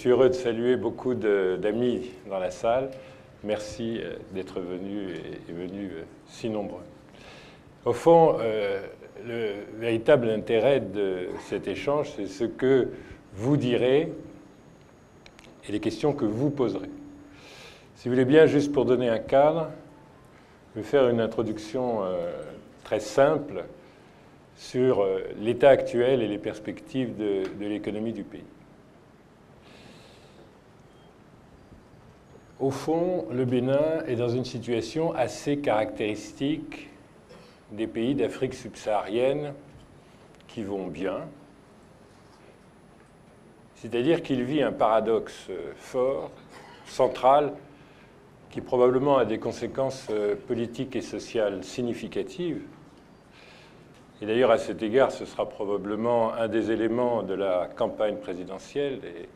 suis heureux de saluer beaucoup d'amis dans la salle. Merci d'être venus et venus si nombreux. Au fond, le véritable intérêt de cet échange, c'est ce que vous direz et les questions que vous poserez. Si vous voulez bien, juste pour donner un cadre, je vais faire une introduction très simple sur l'état actuel et les perspectives de l'économie du pays. Au fond, le Bénin est dans une situation assez caractéristique des pays d'Afrique subsaharienne qui vont bien, c'est-à-dire qu'il vit un paradoxe fort, central, qui probablement a des conséquences politiques et sociales significatives. Et d'ailleurs, à cet égard, ce sera probablement un des éléments de la campagne présidentielle et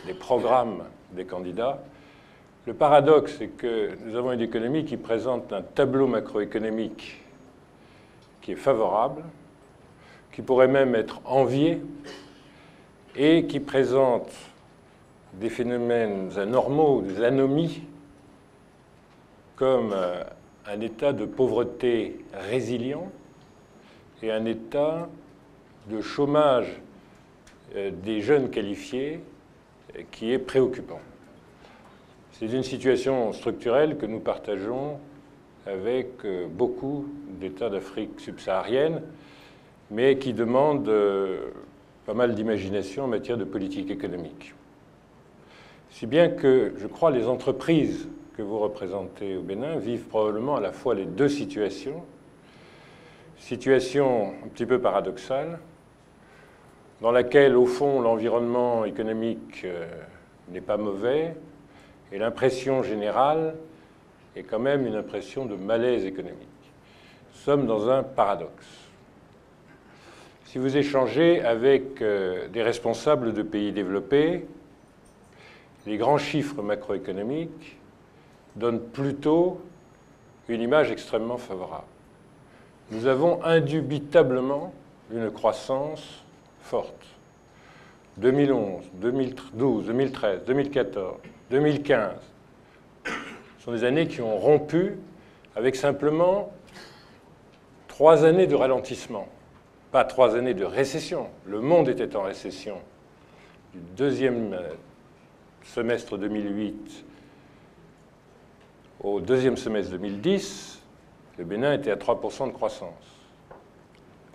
des programmes des candidats. Le paradoxe, c'est que nous avons une économie qui présente un tableau macroéconomique qui est favorable, qui pourrait même être envié, et qui présente des phénomènes anormaux, des anomies, comme un état de pauvreté résilient et un état de chômage des jeunes qualifiés qui est préoccupant. C'est une situation structurelle que nous partageons avec beaucoup d'États d'Afrique subsaharienne, mais qui demande pas mal d'imagination en matière de politique économique. Si bien que, je crois, les entreprises que vous représentez au Bénin vivent probablement à la fois les deux situations. Situation un petit peu paradoxale, dans laquelle, au fond, l'environnement économique n'est pas mauvais, et l'impression générale est quand même une impression de malaise économique. Nous sommes dans un paradoxe. Si vous échangez avec des responsables de pays développés, les grands chiffres macroéconomiques donnent plutôt une image extrêmement favorable. Nous avons indubitablement une croissance forte. 2011, 2012, 2013, 2014, 2015 sont des années qui ont rompu avec simplement 3 années de ralentissement, pas 3 années de récession. Le monde était en récession du deuxième semestre 2008 au deuxième semestre 2010. Le Bénin était à 3% de croissance.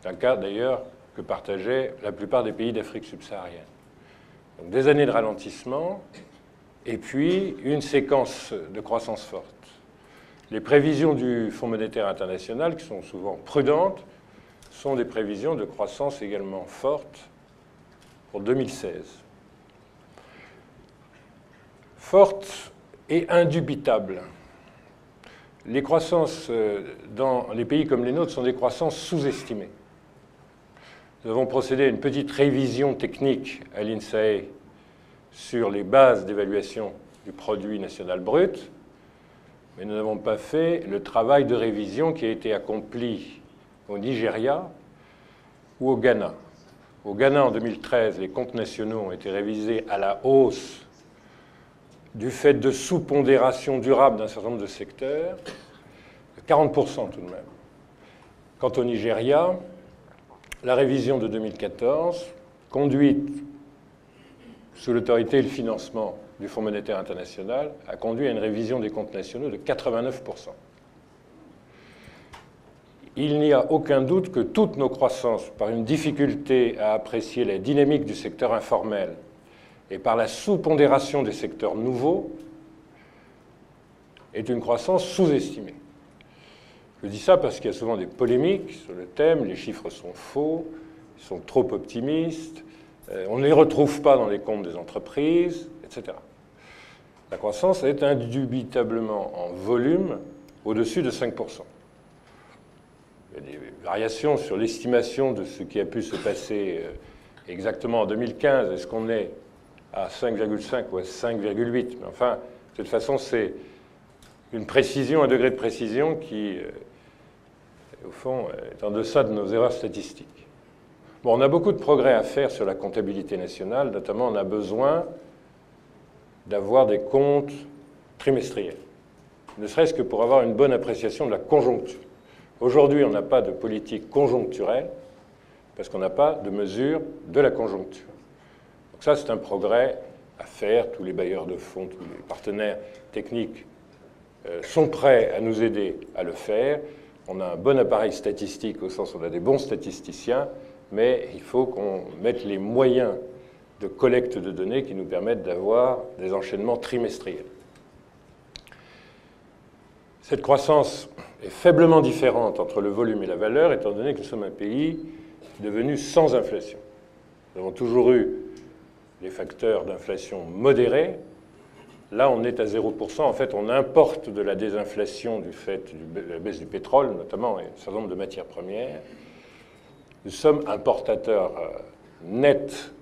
C'est un cas d'ailleurs que partageaient la plupart des pays d'Afrique subsaharienne. Donc des années de ralentissement et puis une séquence de croissance forte. Les prévisions du Fonds monétaire international, qui sont souvent prudentes, sont des prévisions de croissance également fortes pour 2016. Fortes et indubitables. Les croissances dans les pays comme les nôtres sont des croissances sous-estimées. Nous avons procédé à une petite révision technique à l'INSAE sur les bases d'évaluation du produit national brut, mais nous n'avons pas fait le travail de révision qui a été accompli au Nigeria ou au Ghana. Au Ghana, en 2013, les comptes nationaux ont été révisés à la hausse du fait de sous-pondération durable d'un certain nombre de secteurs, de 40% tout de même. Quant au Nigeria, la révision de 2014, conduite sous l'autorité et le financement du Fonds monétaire international, a conduit à une révision des comptes nationaux de 89%. Il n'y a aucun doute que toutes nos croissances, par une difficulté à apprécier la dynamique du secteur informel et par la sous-pondération des secteurs nouveaux, est une croissance sous-estimée. Je dis ça parce qu'il y a souvent des polémiques sur le thème, les chiffres sont faux, ils sont trop optimistes, on ne les retrouve pas dans les comptes des entreprises, etc. La croissance est indubitablement en volume au-dessus de 5%. Il y a des variations sur l'estimation de ce qui a pu se passer exactement en 2015. Est-ce qu'on est à 5,5 ou à 5,8? Mais enfin, de toute façon, c'est une précision, un degré de précision qui, au fond, est en deçà de nos erreurs statistiques. Bon, on a beaucoup de progrès à faire sur la comptabilité nationale. Notamment, on a besoin d'avoir des comptes trimestriels, ne serait-ce que pour avoir une bonne appréciation de la conjoncture. Aujourd'hui, on n'a pas de politique conjoncturelle parce qu'on n'a pas de mesure de la conjoncture. Donc ça, c'est un progrès à faire. Tous les bailleurs de fonds, tous les partenaires techniques sont prêts à nous aider à le faire. On a un bon appareil statistique au sens où on a des bons statisticiens, mais il faut qu'on mette les moyens de collecte de données qui nous permettent d'avoir des enchaînements trimestriels. Cette croissance est faiblement différente entre le volume et la valeur, étant donné que nous sommes un pays devenu sans inflation. Nous avons toujours eu des facteurs d'inflation modérés. Là, on est à 0%. En fait, on importe de la désinflation du fait de la baisse du pétrole, notamment, et un certain nombre de matières premières. Nous sommes importateurs nets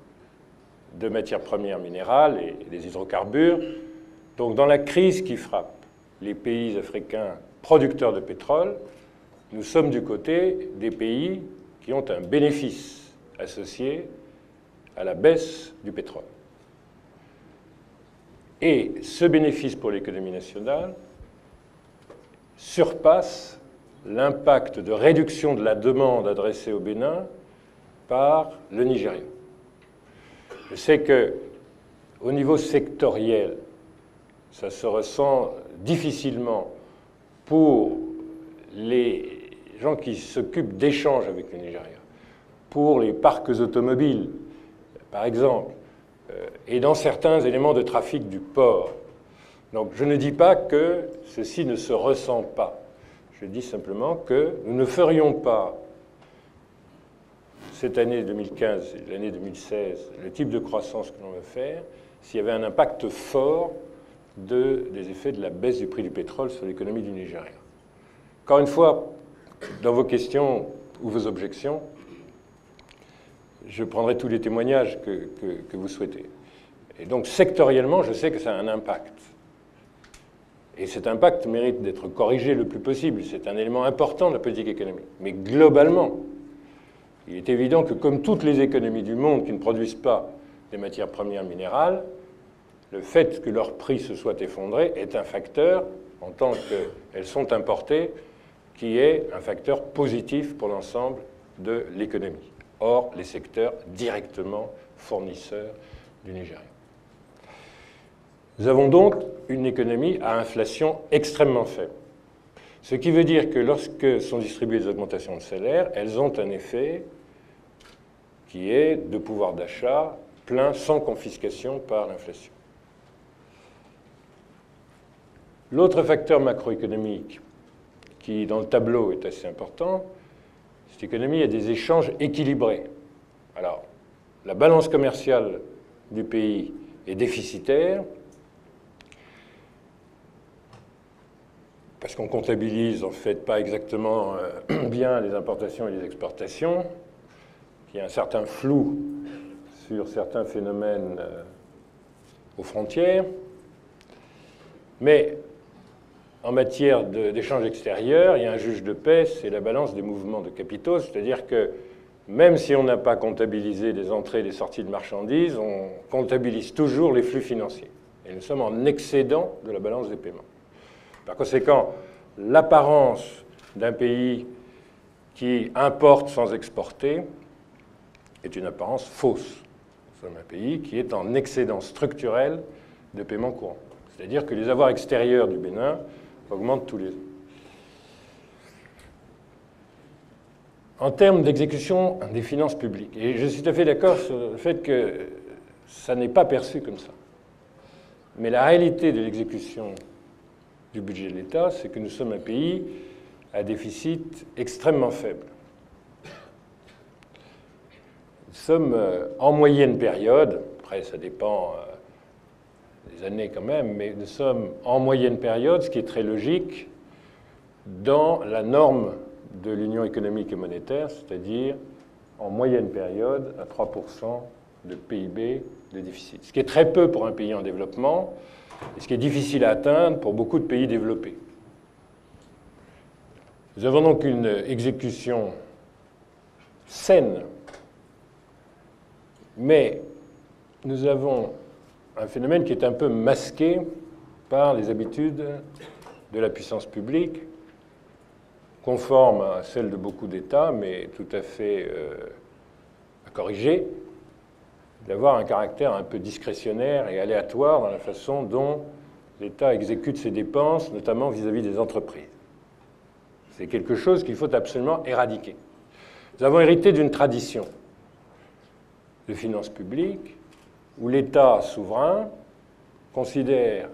de matières premières minérales et des hydrocarbures. Donc, dans la crise qui frappe les pays africains producteurs de pétrole, nous sommes du côté des pays qui ont un bénéfice associé à la baisse du pétrole. Et ce bénéfice pour l'économie nationale surpasse l'impact de réduction de la demande adressée au Bénin par le Nigeria. Je sais qu'au niveau sectoriel, ça se ressent difficilement pour les gens qui s'occupent d'échanges avec le Nigeria, pour les parcs automobiles, par exemple, et dans certains éléments de trafic du port. Donc je ne dis pas que ceci ne se ressent pas. Je dis simplement que nous ne ferions pas cette année 2015 et l'année 2016 le type de croissance que l'on veut faire s'il y avait un impact fort des effets de la baisse du prix du pétrole sur l'économie du Nigeria. Encore une fois, dans vos questions ou vos objections, je prendrai tous les témoignages que vous souhaitez. Et donc, sectoriellement, je sais que ça a un impact. Et cet impact mérite d'être corrigé le plus possible. C'est un élément important de la politique économique. Mais globalement, il est évident que comme toutes les économies du monde qui ne produisent pas des matières premières minérales, le fait que leur prix se soit effondré est un facteur, en tant qu'elles sont importées, qui est un facteur positif pour l'ensemble de l'économie. Hors les secteurs directement fournisseurs du Nigeria. Nous avons donc une économie à inflation extrêmement faible. Ce qui veut dire que lorsque sont distribuées des augmentations de salaire, elles ont un effet qui est de pouvoir d'achat plein sans confiscation par l'inflation. L'autre facteur macroéconomique qui, dans le tableau, est assez important, cette économie a des échanges équilibrés. Alors, la balance commerciale du pays est déficitaire parce qu'on comptabilise en fait pas exactement bien les importations et les exportations, qu'il y a un certain flou sur certains phénomènes aux frontières, mais en matière d'échanges extérieurs, il y a un juge de paix, c'est la balance des mouvements de capitaux, c'est-à-dire que même si on n'a pas comptabilisé des entrées et des sorties de marchandises, on comptabilise toujours les flux financiers. Et nous sommes en excédent de la balance des paiements. Par conséquent, l'apparence d'un pays qui importe sans exporter est une apparence fausse. Nous sommes un pays qui est en excédent structurel de paiements courants. C'est-à-dire que les avoirs extérieurs du Bénin augmentent tous les ans. En termes d'exécution des finances publiques, et je suis tout à fait d'accord sur le fait que ça n'est pas perçu comme ça. Mais la réalité de l'exécution du budget de l'État, c'est que nous sommes un pays à déficit extrêmement faible. Nous sommes en moyenne période, après ça dépend des années quand même, mais nous sommes en moyenne période, ce qui est très logique, dans la norme de l'Union économique et monétaire, c'est-à-dire en moyenne période à 3% de PIB de déficit. Ce qui est très peu pour un pays en développement, et ce qui est difficile à atteindre pour beaucoup de pays développés. Nous avons donc une exécution saine, mais nous avons un phénomène qui est un peu masqué par les habitudes de la puissance publique, conforme à celle de beaucoup d'États, mais tout à fait à corriger, d'avoir un caractère un peu discrétionnaire et aléatoire dans la façon dont l'État exécute ses dépenses, notamment vis-à-vis des entreprises. C'est quelque chose qu'il faut absolument éradiquer. Nous avons hérité d'une tradition de finances publiques où l'État souverain considère,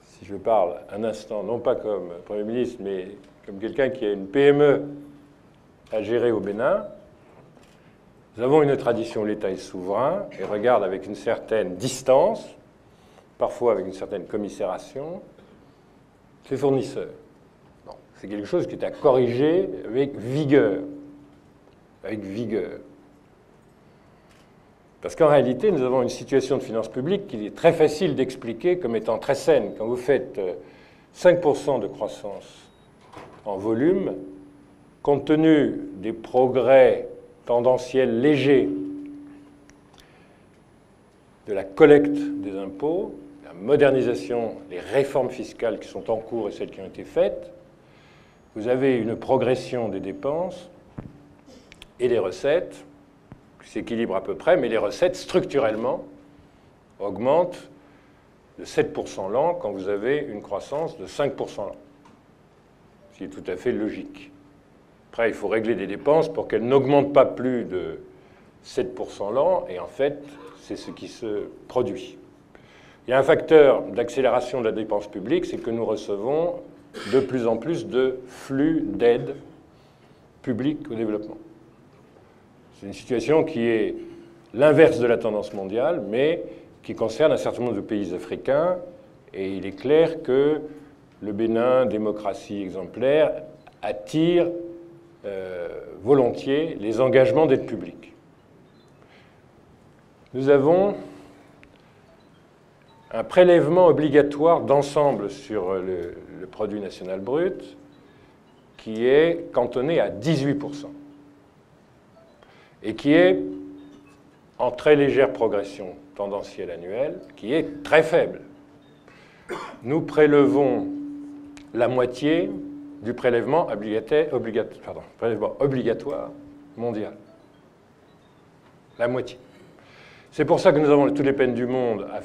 si je parle un instant, non pas comme Premier ministre, mais comme quelqu'un qui a une PME à gérer au Bénin, nous avons une tradition où l'État est souverain et regarde avec une certaine distance, parfois avec une certaine commisération, ses fournisseurs. Bon, c'est quelque chose qui est à corriger avec vigueur. Avec vigueur. Parce qu'en réalité, nous avons une situation de finances publiques qu'il est très facile d'expliquer comme étant très saine. Quand vous faites 5% de croissance en volume, compte tenu des progrès tendanciels légers de la collecte des impôts, la modernisation, les réformes fiscales qui sont en cours et celles qui ont été faites, vous avez une progression des dépenses et des recettes qui s'équilibrent à peu près, mais les recettes, structurellement, augmentent de 7% l'an quand vous avez une croissance de 5% l'an. Ce qui est tout à fait logique. Après, il faut régler des dépenses pour qu'elles n'augmentent pas plus de 7% l'an, et en fait, c'est ce qui se produit. Il y a un facteur d'accélération de la dépense publique, c'est que nous recevons de plus en plus de flux d'aide publique au développement. C'est une situation qui est l'inverse de la tendance mondiale, mais qui concerne un certain nombre de pays africains, et il est clair que le Bénin, démocratie exemplaire, attire volontiers les engagements d'aide publique. Nous avons un prélèvement obligatoire d'ensemble sur le produit national brut qui est cantonné à 18% et qui est en très légère progression tendancielle annuelle, qui est très faible. Nous prélevons la moitié du prélèvement obligatoire mondial. La moitié. C'est pour ça que nous avons toutes les peines du monde à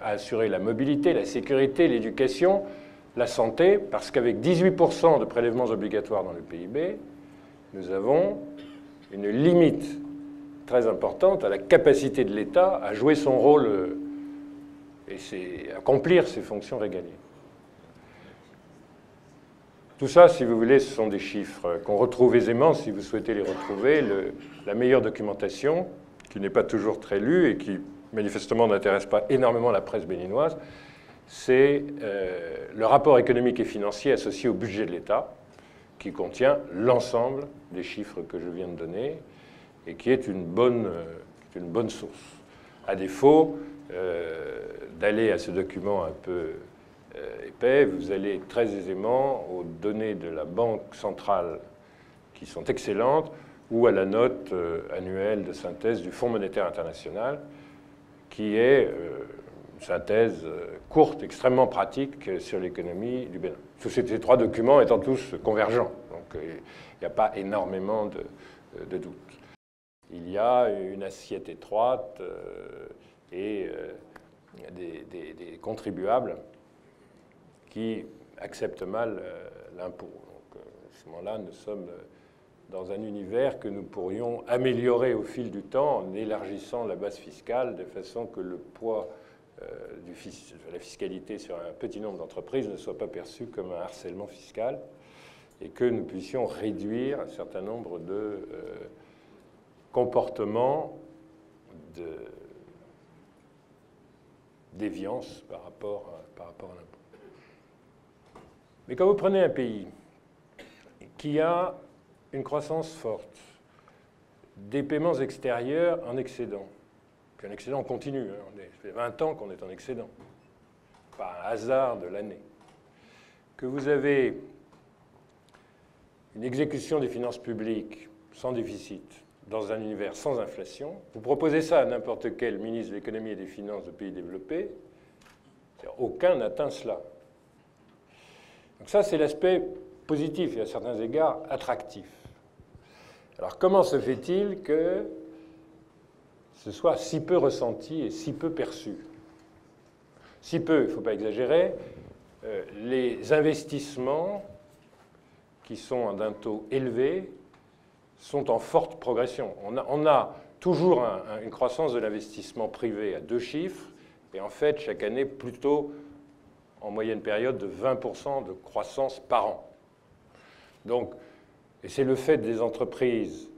assurer la mobilité, la sécurité, l'éducation, la santé, parce qu'avec 18% de prélèvements obligatoires dans le PIB, nous avons une limite très importante à la capacité de l'État à jouer son rôle et accomplir ses fonctions régaliennes. Tout ça, si vous voulez, ce sont des chiffres qu'on retrouve aisément, si vous souhaitez les retrouver. La meilleure documentation, qui n'est pas toujours très lue et qui manifestement n'intéresse pas énormément la presse béninoise, c'est le rapport économique et financier associé au budget de l'État, qui contient l'ensemble des chiffres que je viens de donner et qui est une bonne source. À défaut d'aller à ce document un peu épais, vous allez très aisément aux données de la Banque centrale qui sont excellentes ou à la note annuelle de synthèse du Fonds monétaire international qui est une synthèse courte, extrêmement pratique sur l'économie du Bénin. Ces trois documents étant tous convergents, donc il n'y a pas énormément de doutes. Il y a une assiette étroite et des contribuables qui acceptent mal l'impôt. Donc, à ce moment-là, nous sommes dans un univers que nous pourrions améliorer au fil du temps en élargissant la base fiscale de façon que le poids de la fiscalité sur un petit nombre d'entreprises ne soit pas perçu comme un harcèlement fiscal et que nous puissions réduire un certain nombre de comportements de déviance par rapport à l'impôt. Mais quand vous prenez un pays qui a une croissance forte, des paiements extérieurs en excédent, puis un excédent continu, ça fait 20 ans qu'on est en excédent, pas un hasard de l'année, que vous avez une exécution des finances publiques sans déficit dans un univers sans inflation. Vous proposez ça à n'importe quel ministre de l'économie et des finances de pays développés, aucun n'atteint cela. Donc ça, c'est l'aspect positif et à certains égards attractif. Alors comment se fait-il que ce soit si peu ressenti et si peu perçu? Si peu, il ne faut pas exagérer, les investissements qui sont d'un taux élevé sont en forte progression. On a toujours une croissance de l'investissement privé à 2 chiffres, et en fait, chaque année, plutôt en moyenne période de 20% de croissance par an. Donc, et c'est le fait des entreprises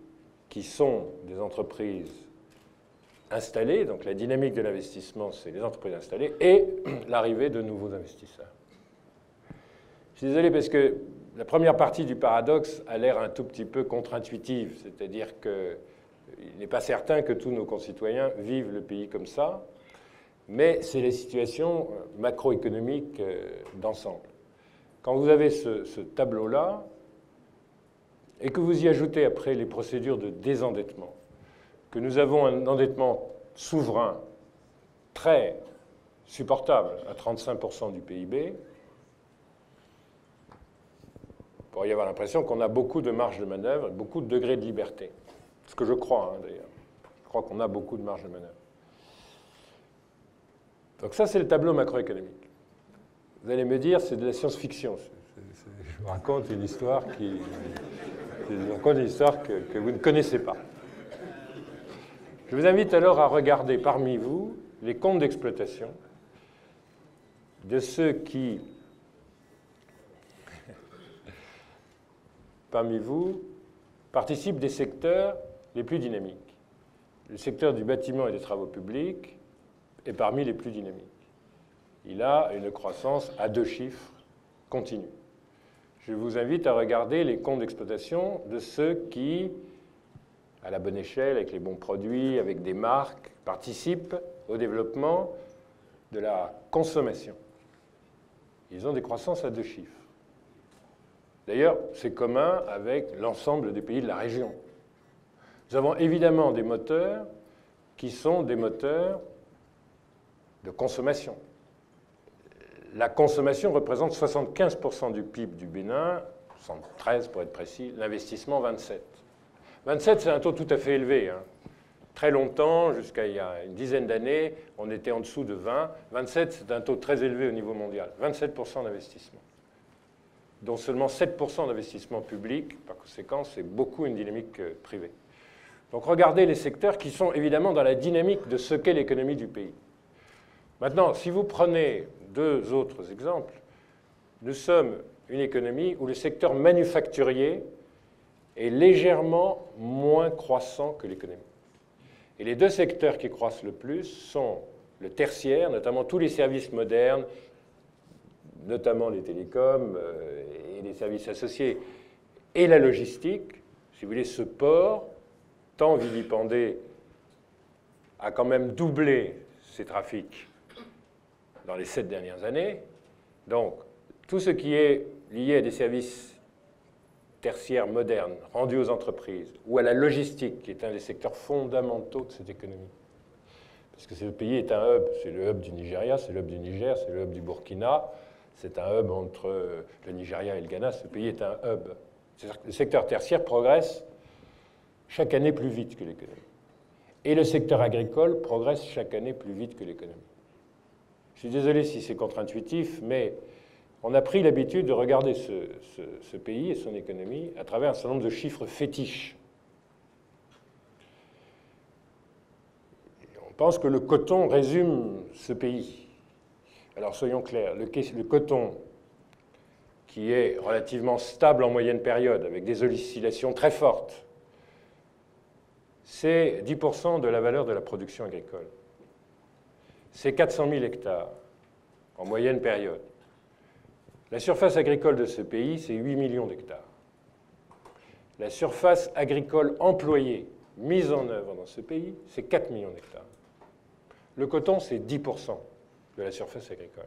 qui sont des entreprises installées, donc la dynamique de l'investissement, c'est les entreprises installées, et l'arrivée de nouveaux investisseurs. Je suis désolé parce que la première partie du paradoxe a l'air un tout petit peu contre-intuitive, c'est-à-dire qu'il n'est pas certain que tous nos concitoyens vivent le pays comme ça, mais c'est les situations macroéconomiques d'ensemble. Quand vous avez ce tableau-là, et que vous y ajoutez après les procédures de désendettement, que nous avons un endettement souverain très supportable à 35% du PIB, il pourrait y avoir l'impression qu'on a beaucoup de marge de manœuvre, beaucoup de degrés de liberté. Ce que je crois, d'ailleurs. Je crois qu'on a beaucoup de marge de manœuvre. Donc ça, c'est le tableau macroéconomique. Vous allez me dire, c'est de la science-fiction. Je vous raconte une histoire que vous ne connaissez pas. Je vous invite alors à regarder parmi vous les comptes d'exploitation de ceux qui, parmi vous, participent des secteurs les plus dynamiques. Le secteur du bâtiment et des travaux publics est parmi les plus dynamiques. Il a une croissance à 2 chiffres continue. Je vous invite à regarder les comptes d'exploitation de ceux qui, à la bonne échelle, avec les bons produits, avec des marques, participent au développement de la consommation. Ils ont des croissances à 2 chiffres. D'ailleurs, c'est commun avec l'ensemble des pays de la région. Nous avons évidemment des moteurs qui sont des moteurs de consommation. La consommation représente 75% du PIB du Bénin, 73 pour être précis, l'investissement 27. 27, c'est un taux tout à fait élevé. Très longtemps, jusqu'à il y a une dizaine d'années, on était en dessous de 20. 27, c'est un taux très élevé au niveau mondial. 27% d'investissement, dont seulement 7% d'investissement public. Par conséquent, c'est beaucoup une dynamique privée. Donc regardez les secteurs qui sont évidemment dans la dynamique de ce qu'est l'économie du pays. Maintenant, si vous prenez 2 autres exemples, nous sommes une économie où le secteur manufacturier est légèrement moins croissant que l'économie. Et les 2 secteurs qui croissent le plus sont le tertiaire, notamment tous les services modernes, notamment les télécoms et les services associés, et la logistique. Si vous voulez, ce port, tant vilipendé, a quand même doublé ses trafics dans les 7 dernières années. Donc, tout ce qui est lié à des services tertiaires modernes rendus aux entreprises ou à la logistique, qui est un des secteurs fondamentaux de cette économie. Parce que ce pays est un hub. C'est le hub du Nigeria, c'est le hub du Niger, c'est le hub du Burkina. C'est un hub entre le Nigeria et le Ghana. Ce pays est un hub. Le secteur tertiaire progresse chaque année plus vite que l'économie. Et le secteur agricole progresse chaque année plus vite que l'économie. Je suis désolé si c'est contre-intuitif, mais on a pris l'habitude de regarder ce pays et son économie à travers un certain nombre de chiffres fétiches. On pense que le coton résume ce pays. Alors soyons clairs, le coton, qui est relativement stable en moyenne période, avec des oscillations très fortes, c'est 10% de la valeur de la production agricole. C'est 400 000 hectares en moyenne période. La surface agricole de ce pays, c'est 8 millions d'hectares. La surface agricole employée, mise en œuvre dans ce pays, c'est 4 millions d'hectares. Le coton, c'est 10% de la surface agricole.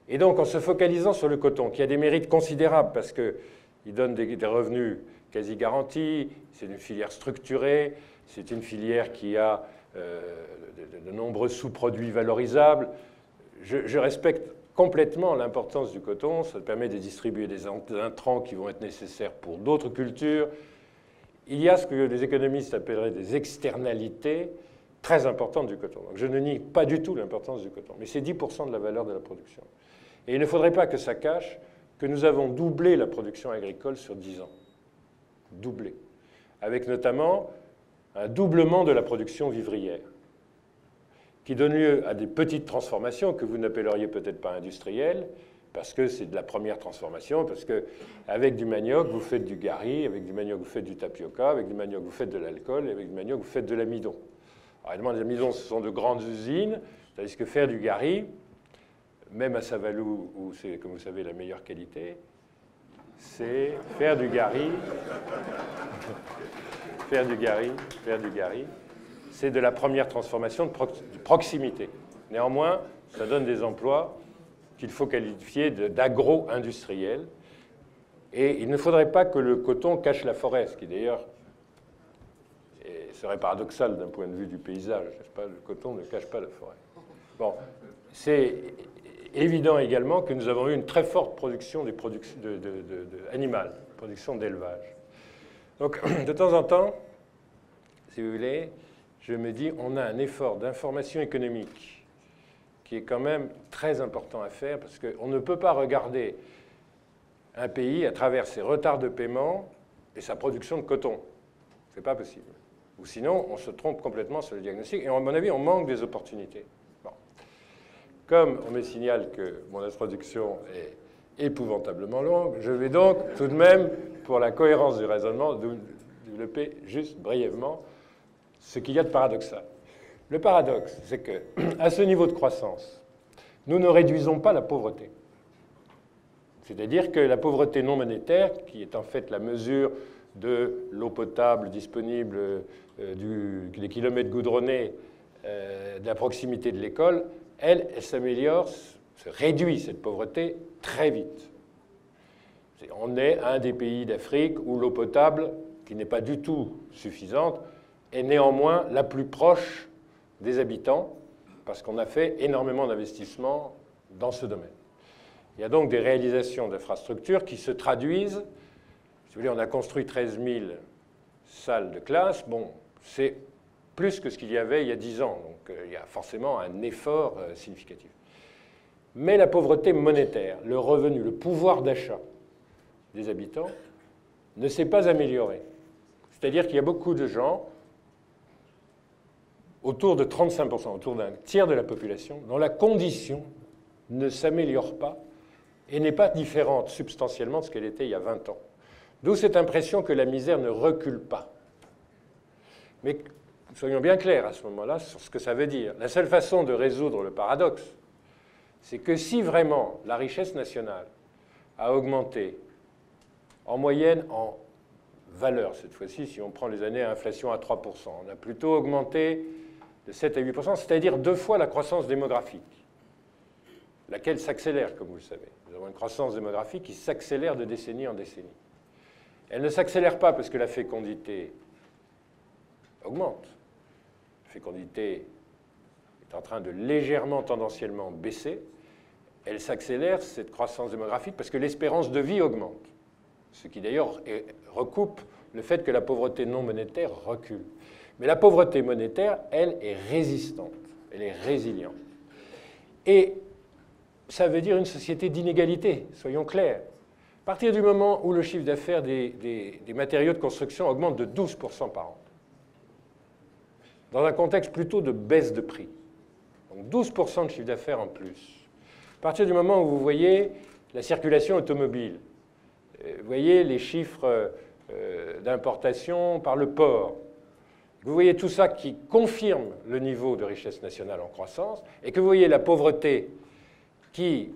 Et donc, en se focalisant sur le coton, qui a des mérites considérables parce qu'il donne des revenus quasi garantie, c'est une filière structurée, c'est une filière qui a de nombreux sous-produits valorisables. Je respecte complètement l'importance du coton, ça permet de distribuer des intrants qui vont être nécessaires pour d'autres cultures. Il y a ce que les économistes appelleraient des externalités très importantes du coton. Donc je ne nie pas du tout l'importance du coton, mais c'est 10% de la valeur de la production. Et il ne faudrait pas que ça cache que nous avons doublé la production agricole sur 10 ans. Doublé. Avec notamment un doublement de la production vivrière, qui donne lieu à des petites transformations que vous n'appelleriez peut-être pas industrielles, parce que c'est de la première transformation, parce qu'avec du manioc, vous faites du gari, avec du manioc, vous faites du tapioca, avec du manioc, vous faites de l'alcool, et avec du manioc, vous faites de l'amidon. Alors, évidemment, l'amidon, ce sont de grandes usines, tandis que faire du gari, même à Savalou, où c'est, comme vous savez, la meilleure qualité, c'est faire du gari, faire du gari, c'est de la première transformation de proximité. Néanmoins, ça donne des emplois qu'il faut qualifier d'agro-industriels. Et il ne faudrait pas que le coton cache la forêt, ce qui d'ailleurs serait paradoxal d'un point de vue du paysage. Pas, le coton ne cache pas la forêt. Bon, c'est évident également que nous avons eu une très forte production animale, production d'élevage. Donc, de temps en temps, si vous voulez, je me dis, on a un effort d'information économique qui est quand même très important à faire, parce qu'on ne peut pas regarder un pays à travers ses retards de paiement et sa production de coton. Ce n'est pas possible. Ou sinon, on se trompe complètement sur le diagnostic. Et à mon avis, on manque des opportunités. Bon. Comme on me signale que mon introduction est épouvantablement longue, je vais donc tout de même, pour la cohérence du raisonnement, développer juste brièvement ce qu'il y a de paradoxal. Le paradoxe, c'est qu'à ce niveau de croissance, nous ne réduisons pas la pauvreté. C'est-à-dire que la pauvreté non monétaire, qui est en fait la mesure de l'eau potable disponible, des kilomètres goudronnés, de la proximité de l'école, elle s'améliore, se réduit cette pauvreté très vite. On est un des pays d'Afrique où l'eau potable, qui n'est pas du tout suffisante, est néanmoins la plus proche des habitants, parce qu'on a fait énormément d'investissements dans ce domaine. Il y a donc des réalisations d'infrastructures qui se traduisent. Si vous voulez, on a construit 13 000 salles de classe. Bon, c'est plus que ce qu'il y avait il y a 10 ans. Donc il y a forcément un effort significatif. Mais la pauvreté monétaire, le revenu, le pouvoir d'achat des habitants ne s'est pas amélioré. C'est-à-dire qu'il y a beaucoup de gens, autour de 35%, autour d'un tiers de la population, dont la condition ne s'améliore pas et n'est pas différente substantiellement de ce qu'elle était il y a 20 ans. D'où cette impression que la misère ne recule pas. Mais soyons bien clairs à ce moment-là sur ce que ça veut dire. La seule façon de résoudre le paradoxe, c'est que si vraiment la richesse nationale a augmenté en moyenne, en valeur cette fois-ci, si on prend les années à inflation à 3%, on a plutôt augmenté de 7 à 8%, c'est-à-dire 2 fois la croissance démographique, laquelle s'accélère, comme vous le savez. Nous avons une croissance démographique qui s'accélère de décennie en décennie. Elle ne s'accélère pas parce que la fécondité augmente. La fécondité est en train de légèrement, tendanciellement baisser. Elle s'accélère, cette croissance démographique, parce que l'espérance de vie augmente. Ce qui d'ailleurs recoupe le fait que la pauvreté non monétaire recule. Mais la pauvreté monétaire, elle, est résistante, elle est résiliente. Et ça veut dire une société d'inégalité, soyons clairs. À partir du moment où le chiffre d'affaires des matériaux de construction augmente de 12% par an, dans un contexte plutôt de baisse de prix, donc 12% de chiffre d'affaires en plus, à partir du moment où vous voyez la circulation automobile, vous voyez les chiffres d'importation par le port, vous voyez tout ça qui confirme le niveau de richesse nationale en croissance, et que vous voyez la pauvreté qui,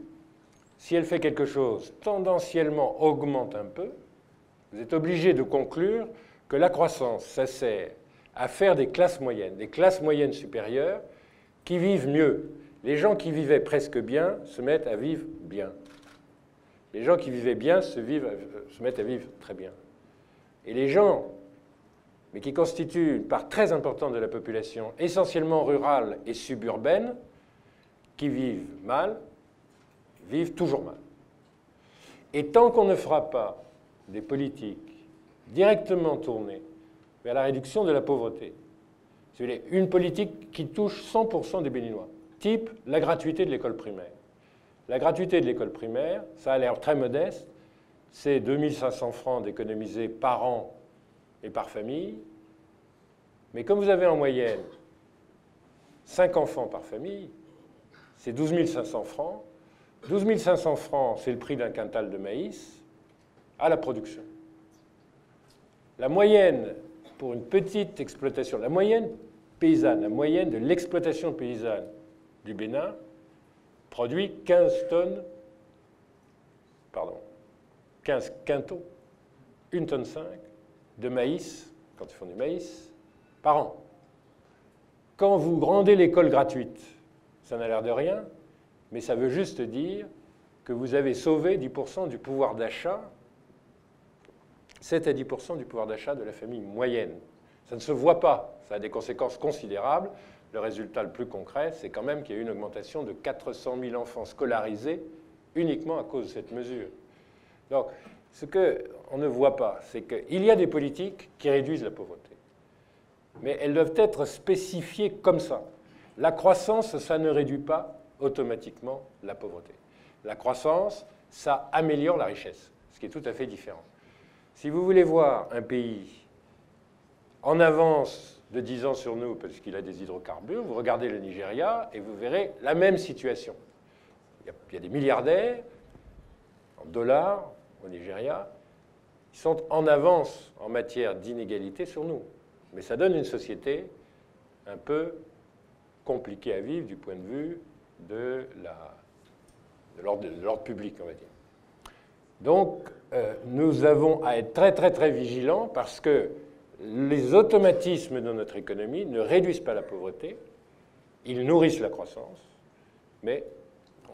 si elle fait quelque chose, tendanciellement augmente un peu, vous êtes obligé de conclure que la croissance, ça sert à faire des classes moyennes supérieures qui vivent mieux. Les gens qui vivaient presque bien se mettent à vivre bien. Les gens qui vivaient bien se mettent à vivre très bien. Et les gens, mais qui constituent une part très importante de la population, essentiellement rurale et suburbaine, qui vivent mal, vivent toujours mal. Et tant qu'on ne fera pas des politiques directement tournées vers la réduction de la pauvreté, une politique qui touche 100% des Béninois, type la gratuité de l'école primaire. La gratuité de l'école primaire, ça a l'air très modeste, c'est 2 500 francs d'économiser par an et par famille, mais comme vous avez en moyenne 5 enfants par famille, c'est 12 500 francs. 12 500 francs, c'est le prix d'un quintal de maïs à la production. La moyenne pour une petite exploitation, la moyenne paysanne, la moyenne de l'exploitation paysanne du Bénin produit 15 quintaux, 1,5 tonne de maïs, quand ils font du maïs, par an. Quand vous rendez l'école gratuite, ça n'a l'air de rien, mais ça veut juste dire que vous avez sauvé 10% du pouvoir d'achat, 7 à 10% du pouvoir d'achat de la famille moyenne. Ça ne se voit pas, ça a des conséquences considérables. Le résultat le plus concret, c'est quand même qu'il y a eu une augmentation de 400 000 enfants scolarisés uniquement à cause de cette mesure. Donc, ce qu'on ne voit pas, c'est qu'il y a des politiques qui réduisent la pauvreté. Mais elles doivent être spécifiées comme ça. La croissance, ça ne réduit pas automatiquement la pauvreté. La croissance, ça améliore la richesse, ce qui est tout à fait différent. Si vous voulez voir un pays en avance de 10 ans sur nous, parce qu'il a des hydrocarbures, vous regardez le Nigeria et vous verrez la même situation. Il y a des milliardaires en dollars au Nigeria qui sont en avance en matière d'inégalité sur nous. Mais ça donne une société un peu compliquée à vivre du point de vue de l'ordre public, on va dire. Donc, nous avons à être très, très, très vigilants parce que les automatismes de notre économie ne réduisent pas la pauvreté, ils nourrissent la croissance, mais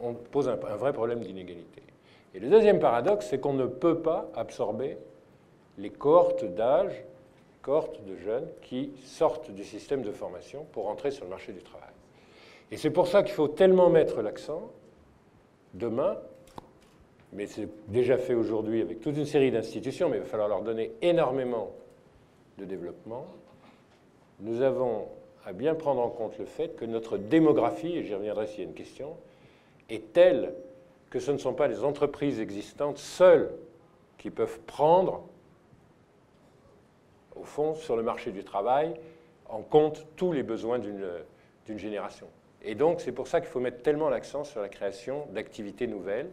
on pose un vrai problème d'inégalité. Et le deuxième paradoxe, c'est qu'on ne peut pas absorber les cohortes d'âge, cohortes de jeunes qui sortent du système de formation pour entrer sur le marché du travail. Et c'est pour ça qu'il faut tellement mettre l'accent, demain, mais c'est déjà fait aujourd'hui avec toute une série d'institutions, mais il va falloir leur donner énormément de développement. Nous avons à bien prendre en compte le fait que notre démographie, et j'y reviendrai s'il y a une question, est telle que ce ne sont pas les entreprises existantes seules qui peuvent prendre, au fond, sur le marché du travail, en compte tous les besoins d'une génération. Et donc, c'est pour ça qu'il faut mettre tellement l'accent sur la création d'activités nouvelles.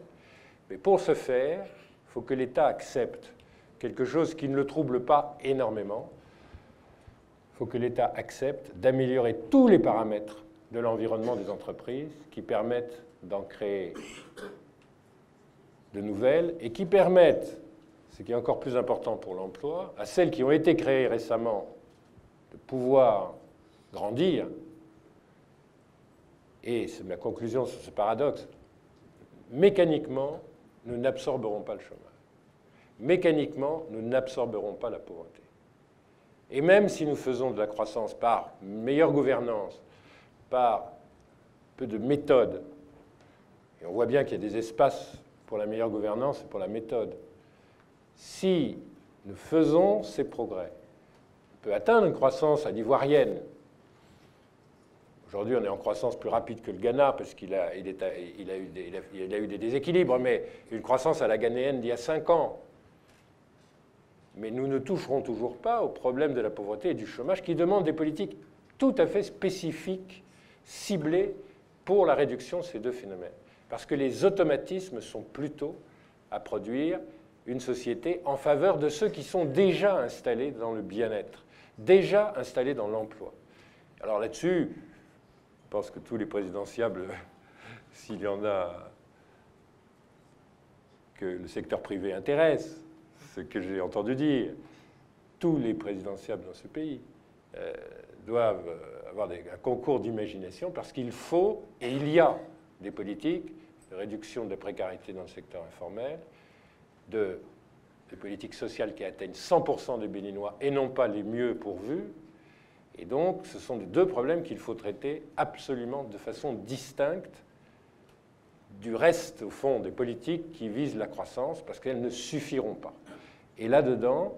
Mais pour ce faire, il faut que l'État accepte quelque chose qui ne le trouble pas énormément. Il faut que l'État accepte d'améliorer tous les paramètres de l'environnement des entreprises qui permettent d'en créer de nouvelles et qui permettent, ce qui est encore plus important pour l'emploi, à celles qui ont été créées récemment de pouvoir grandir. Et c'est ma conclusion sur ce paradoxe. Mécaniquement, nous n'absorberons pas le chômage. Mécaniquement, nous n'absorberons pas la pauvreté. Et même si nous faisons de la croissance par meilleure gouvernance, par peu de méthode, et on voit bien qu'il y a des espaces pour la meilleure gouvernance et pour la méthode, si nous faisons ces progrès, on peut atteindre une croissance à l'ivoirienne. Aujourd'hui, on est en croissance plus rapide que le Ghana parce qu'il a eu des déséquilibres, mais une croissance à la ghanéenne d'il y a 5 ans. Mais nous ne toucherons toujours pas au problème de la pauvreté et du chômage qui demandent des politiques tout à fait spécifiques, ciblées pour la réduction de ces deux phénomènes. Parce que les automatismes sont plutôt à produire une société en faveur de ceux qui sont déjà installés dans le bien-être, déjà installés dans l'emploi. Alors là-dessus, je pense que tous les présidentiables, s'il y en a que le secteur privé intéresse, ce que j'ai entendu dire, tous les présidentiables dans ce pays doivent avoir un concours d'imagination parce qu'il faut, et il y a des politiques de réduction de la précarité dans le secteur informel, de des politiques sociales qui atteignent 100% des Béninois et non pas les mieux pourvus. Et donc, ce sont deux problèmes qu'il faut traiter absolument de façon distincte du reste, au fond, des politiques qui visent la croissance, parce qu'elles ne suffiront pas. Et là-dedans,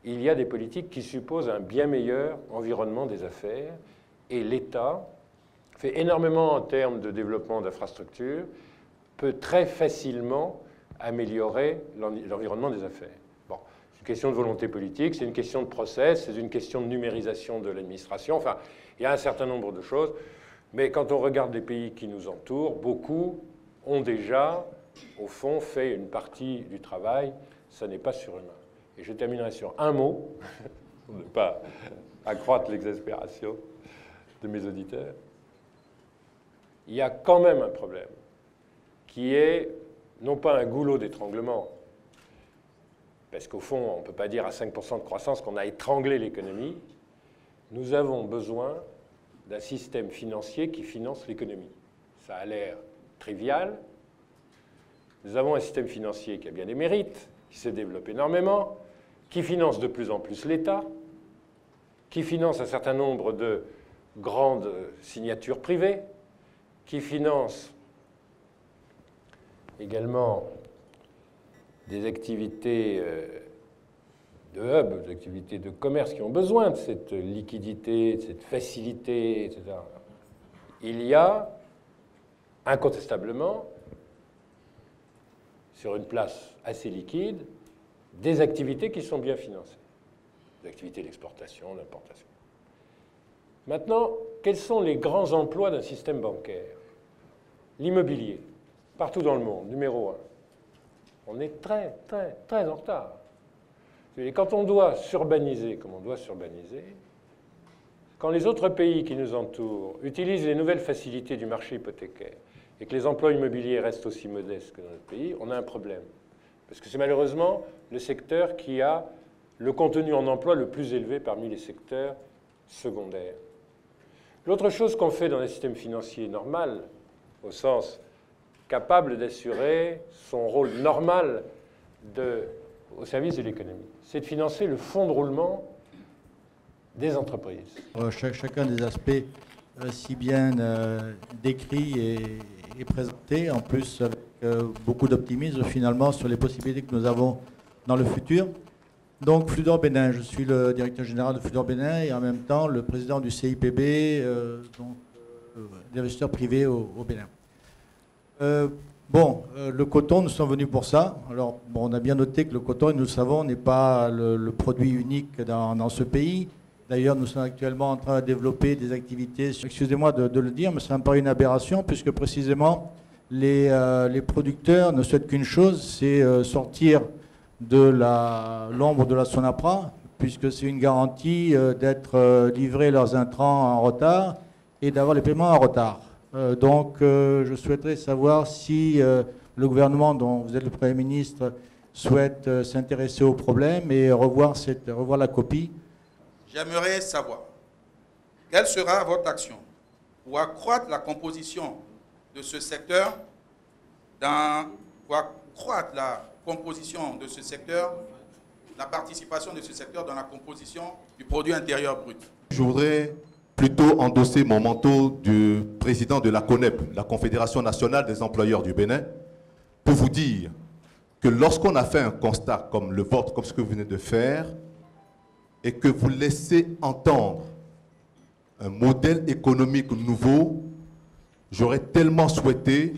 il y a des politiques qui supposent un bien meilleur environnement des affaires, et l'État fait énormément en termes de développement d'infrastructures, peut très facilement améliorer l'environnement des affaires. Bon, c'est une question de volonté politique, c'est une question de process, c'est une question de numérisation de l'administration, enfin, il y a un certain nombre de choses, mais quand on regarde les pays qui nous entourent, beaucoup ont déjà, au fond, fait une partie du travail, ça n'est pas surhumain. Et je terminerai sur un mot, pour ne pas accroître l'exaspération de mes auditeurs. Il y a quand même un problème qui est non pas un goulot d'étranglement, parce qu'au fond, on ne peut pas dire à 5% de croissance qu'on a étranglé l'économie. Nous avons besoin d'un système financier qui finance l'économie. Ça a l'air trivial. Nous avons un système financier qui a bien des mérites, qui se développe énormément, qui finance de plus en plus l'État, qui finance un certain nombre de grandes signatures privées, qui finance également des activités de hub, des activités de commerce qui ont besoin de cette liquidité, de cette facilité, etc. Il y a incontestablement, sur une place assez liquide, des activités qui sont bien financées. Des activités d'exportation, d'importation. Maintenant, quels sont les grands emplois d'un système bancaire? L'immobilier, partout dans le monde, numéro 1. On est très, très, très en retard. Et quand on doit surbaniser, comme on doit surbaniser, quand les autres pays qui nous entourent utilisent les nouvelles facilités du marché hypothécaire et que les emplois immobiliers restent aussi modestes que dans notre pays, on a un problème. Parce que c'est malheureusement le secteur qui a le contenu en emploi le plus élevé parmi les secteurs secondaires. L'autre chose qu'on fait dans un système financier normal, au sens capable d'assurer son rôle normal au service de l'économie, c'est de financer le fonds de roulement des entreprises. Chacun des aspects si bien décrits et présentés, en plus avec beaucoup d'optimisme finalement sur les possibilités que nous avons dans le futur. Donc Fludor Bénin, je suis le directeur général de Fludor Bénin et en même temps le président du CIPB, l'investisseur privé au Bénin. Le coton, nous sommes venus pour ça. Alors, on a bien noté que le coton, nous le savons, n'est pas le produit unique dans ce pays. D'ailleurs, nous sommes actuellement en train de développer des activités, excusez-moi de le dire, mais ça me paraît une aberration, puisque précisément, les producteurs ne souhaitent qu'une chose, c'est sortir de l'ombre de la Sonapra, puisque c'est une garantie d'être livrés leurs intrants en retard et d'avoir les paiements en retard. Donc, je souhaiterais savoir si le gouvernement, dont vous êtes le Premier ministre, souhaite s'intéresser au problème et revoir la copie. J'aimerais savoir quelle sera votre action pour accroître la composition de ce secteur, la participation de ce secteur dans la composition du produit intérieur brut. Je voudrais plutôt endosser mon manteau du président de la CONEB, la Confédération nationale des employeurs du Bénin, pour vous dire que lorsqu'on a fait un constat comme le vôtre, comme ce que vous venez de faire, et que vous laissez entendre un modèle économique nouveau, j'aurais tellement souhaité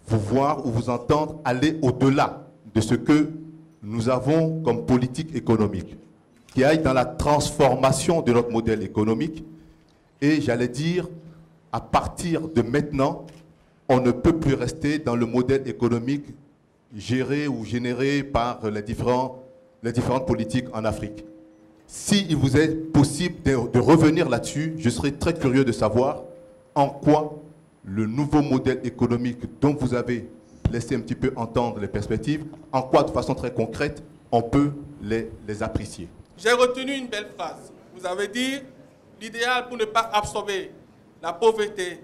vous voir ou vous entendre aller au-delà de ce que nous avons comme politique économique, qui aille dans la transformation de notre modèle économique. Et j'allais dire, à partir de maintenant, on ne peut plus rester dans le modèle économique géré ou généré par les différentes politiques en Afrique. S'il vous est possible de revenir là-dessus, je serais très curieux de savoir en quoi le nouveau modèle économique dont vous avez laissé un petit peu entendre les perspectives, en quoi de façon très concrète on peut les apprécier. J'ai retenu une belle phrase. Vous avez dit, l'idéal pour ne pas absorber la pauvreté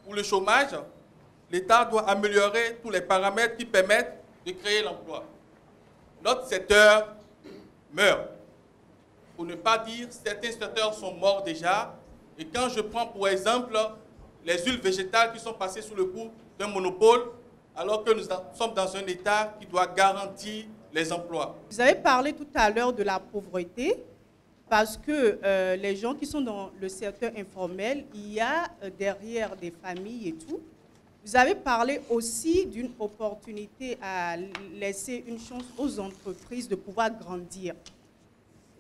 ou le chômage, l'État doit améliorer tous les paramètres qui permettent de créer l'emploi. notre secteur meurt. Pour ne pas dire, certains secteurs sont morts déjà. Et quand je prends pour exemple les huiles végétales qui sont passées sous le coup d'un monopole, alors que nous sommes dans un État qui doit garantir les emplois. Vous avez parlé tout à l'heure de la pauvreté, parce que les gens qui sont dans le secteur informel, il y a derrière des familles et tout. Vous avez parlé aussi d'une opportunité à laisser une chance aux entreprises de pouvoir grandir.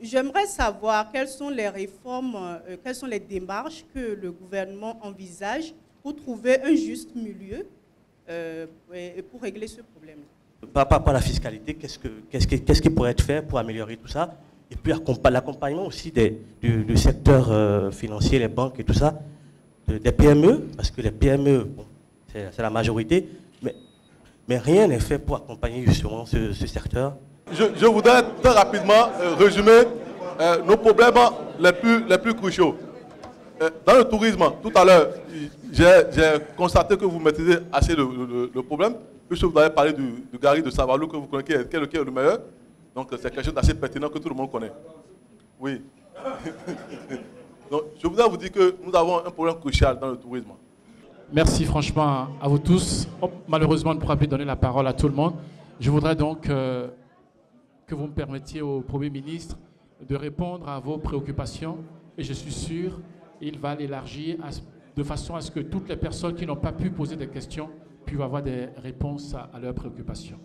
J'aimerais savoir quelles sont les réformes, quelles sont les démarches que le gouvernement envisage pour trouver un juste milieu et pour régler ce problème. Par rapport à la fiscalité, qu'est-ce qui pourrait être fait pour améliorer tout ça? Et puis l'accompagnement aussi du secteur financier, les banques et tout ça, des PME, parce que les PME, bon, c'est la majorité, mais rien n'est fait pour accompagner justement ce secteur. Je voudrais très rapidement résumer nos problèmes les plus cruciaux. Dans le tourisme, tout à l'heure, j'ai constaté que vous maîtrisez assez le problème, puisque vous avez parlé du Gari de Savalou, que vous connaissez, qui est le meilleur. Donc c'est quelque chose d'assez pertinent que tout le monde connaît. Oui. Donc, je voudrais vous dire que nous avons un problème crucial dans le tourisme. Merci franchement à vous tous. Malheureusement, on ne pourra plus donner la parole à tout le monde. Je voudrais donc que vous me permettiez au Premier ministre de répondre à vos préoccupations. Et je suis sûr qu'il va l'élargir de façon à ce que toutes les personnes qui n'ont pas pu poser des questions puissent avoir des réponses à leurs préoccupations.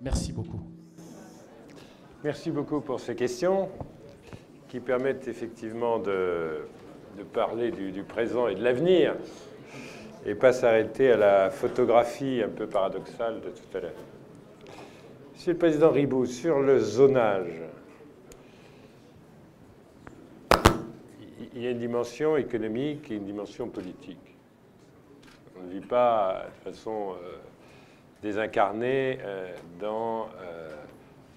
Merci beaucoup. Merci beaucoup pour ces questions qui permettent effectivement de parler du présent et de l'avenir et pas s'arrêter à la photographie un peu paradoxale de tout à l'heure. Monsieur le Président Ribou, sur le zonage, il y a une dimension économique et une dimension politique. On ne vit pas de façon désincarnée dans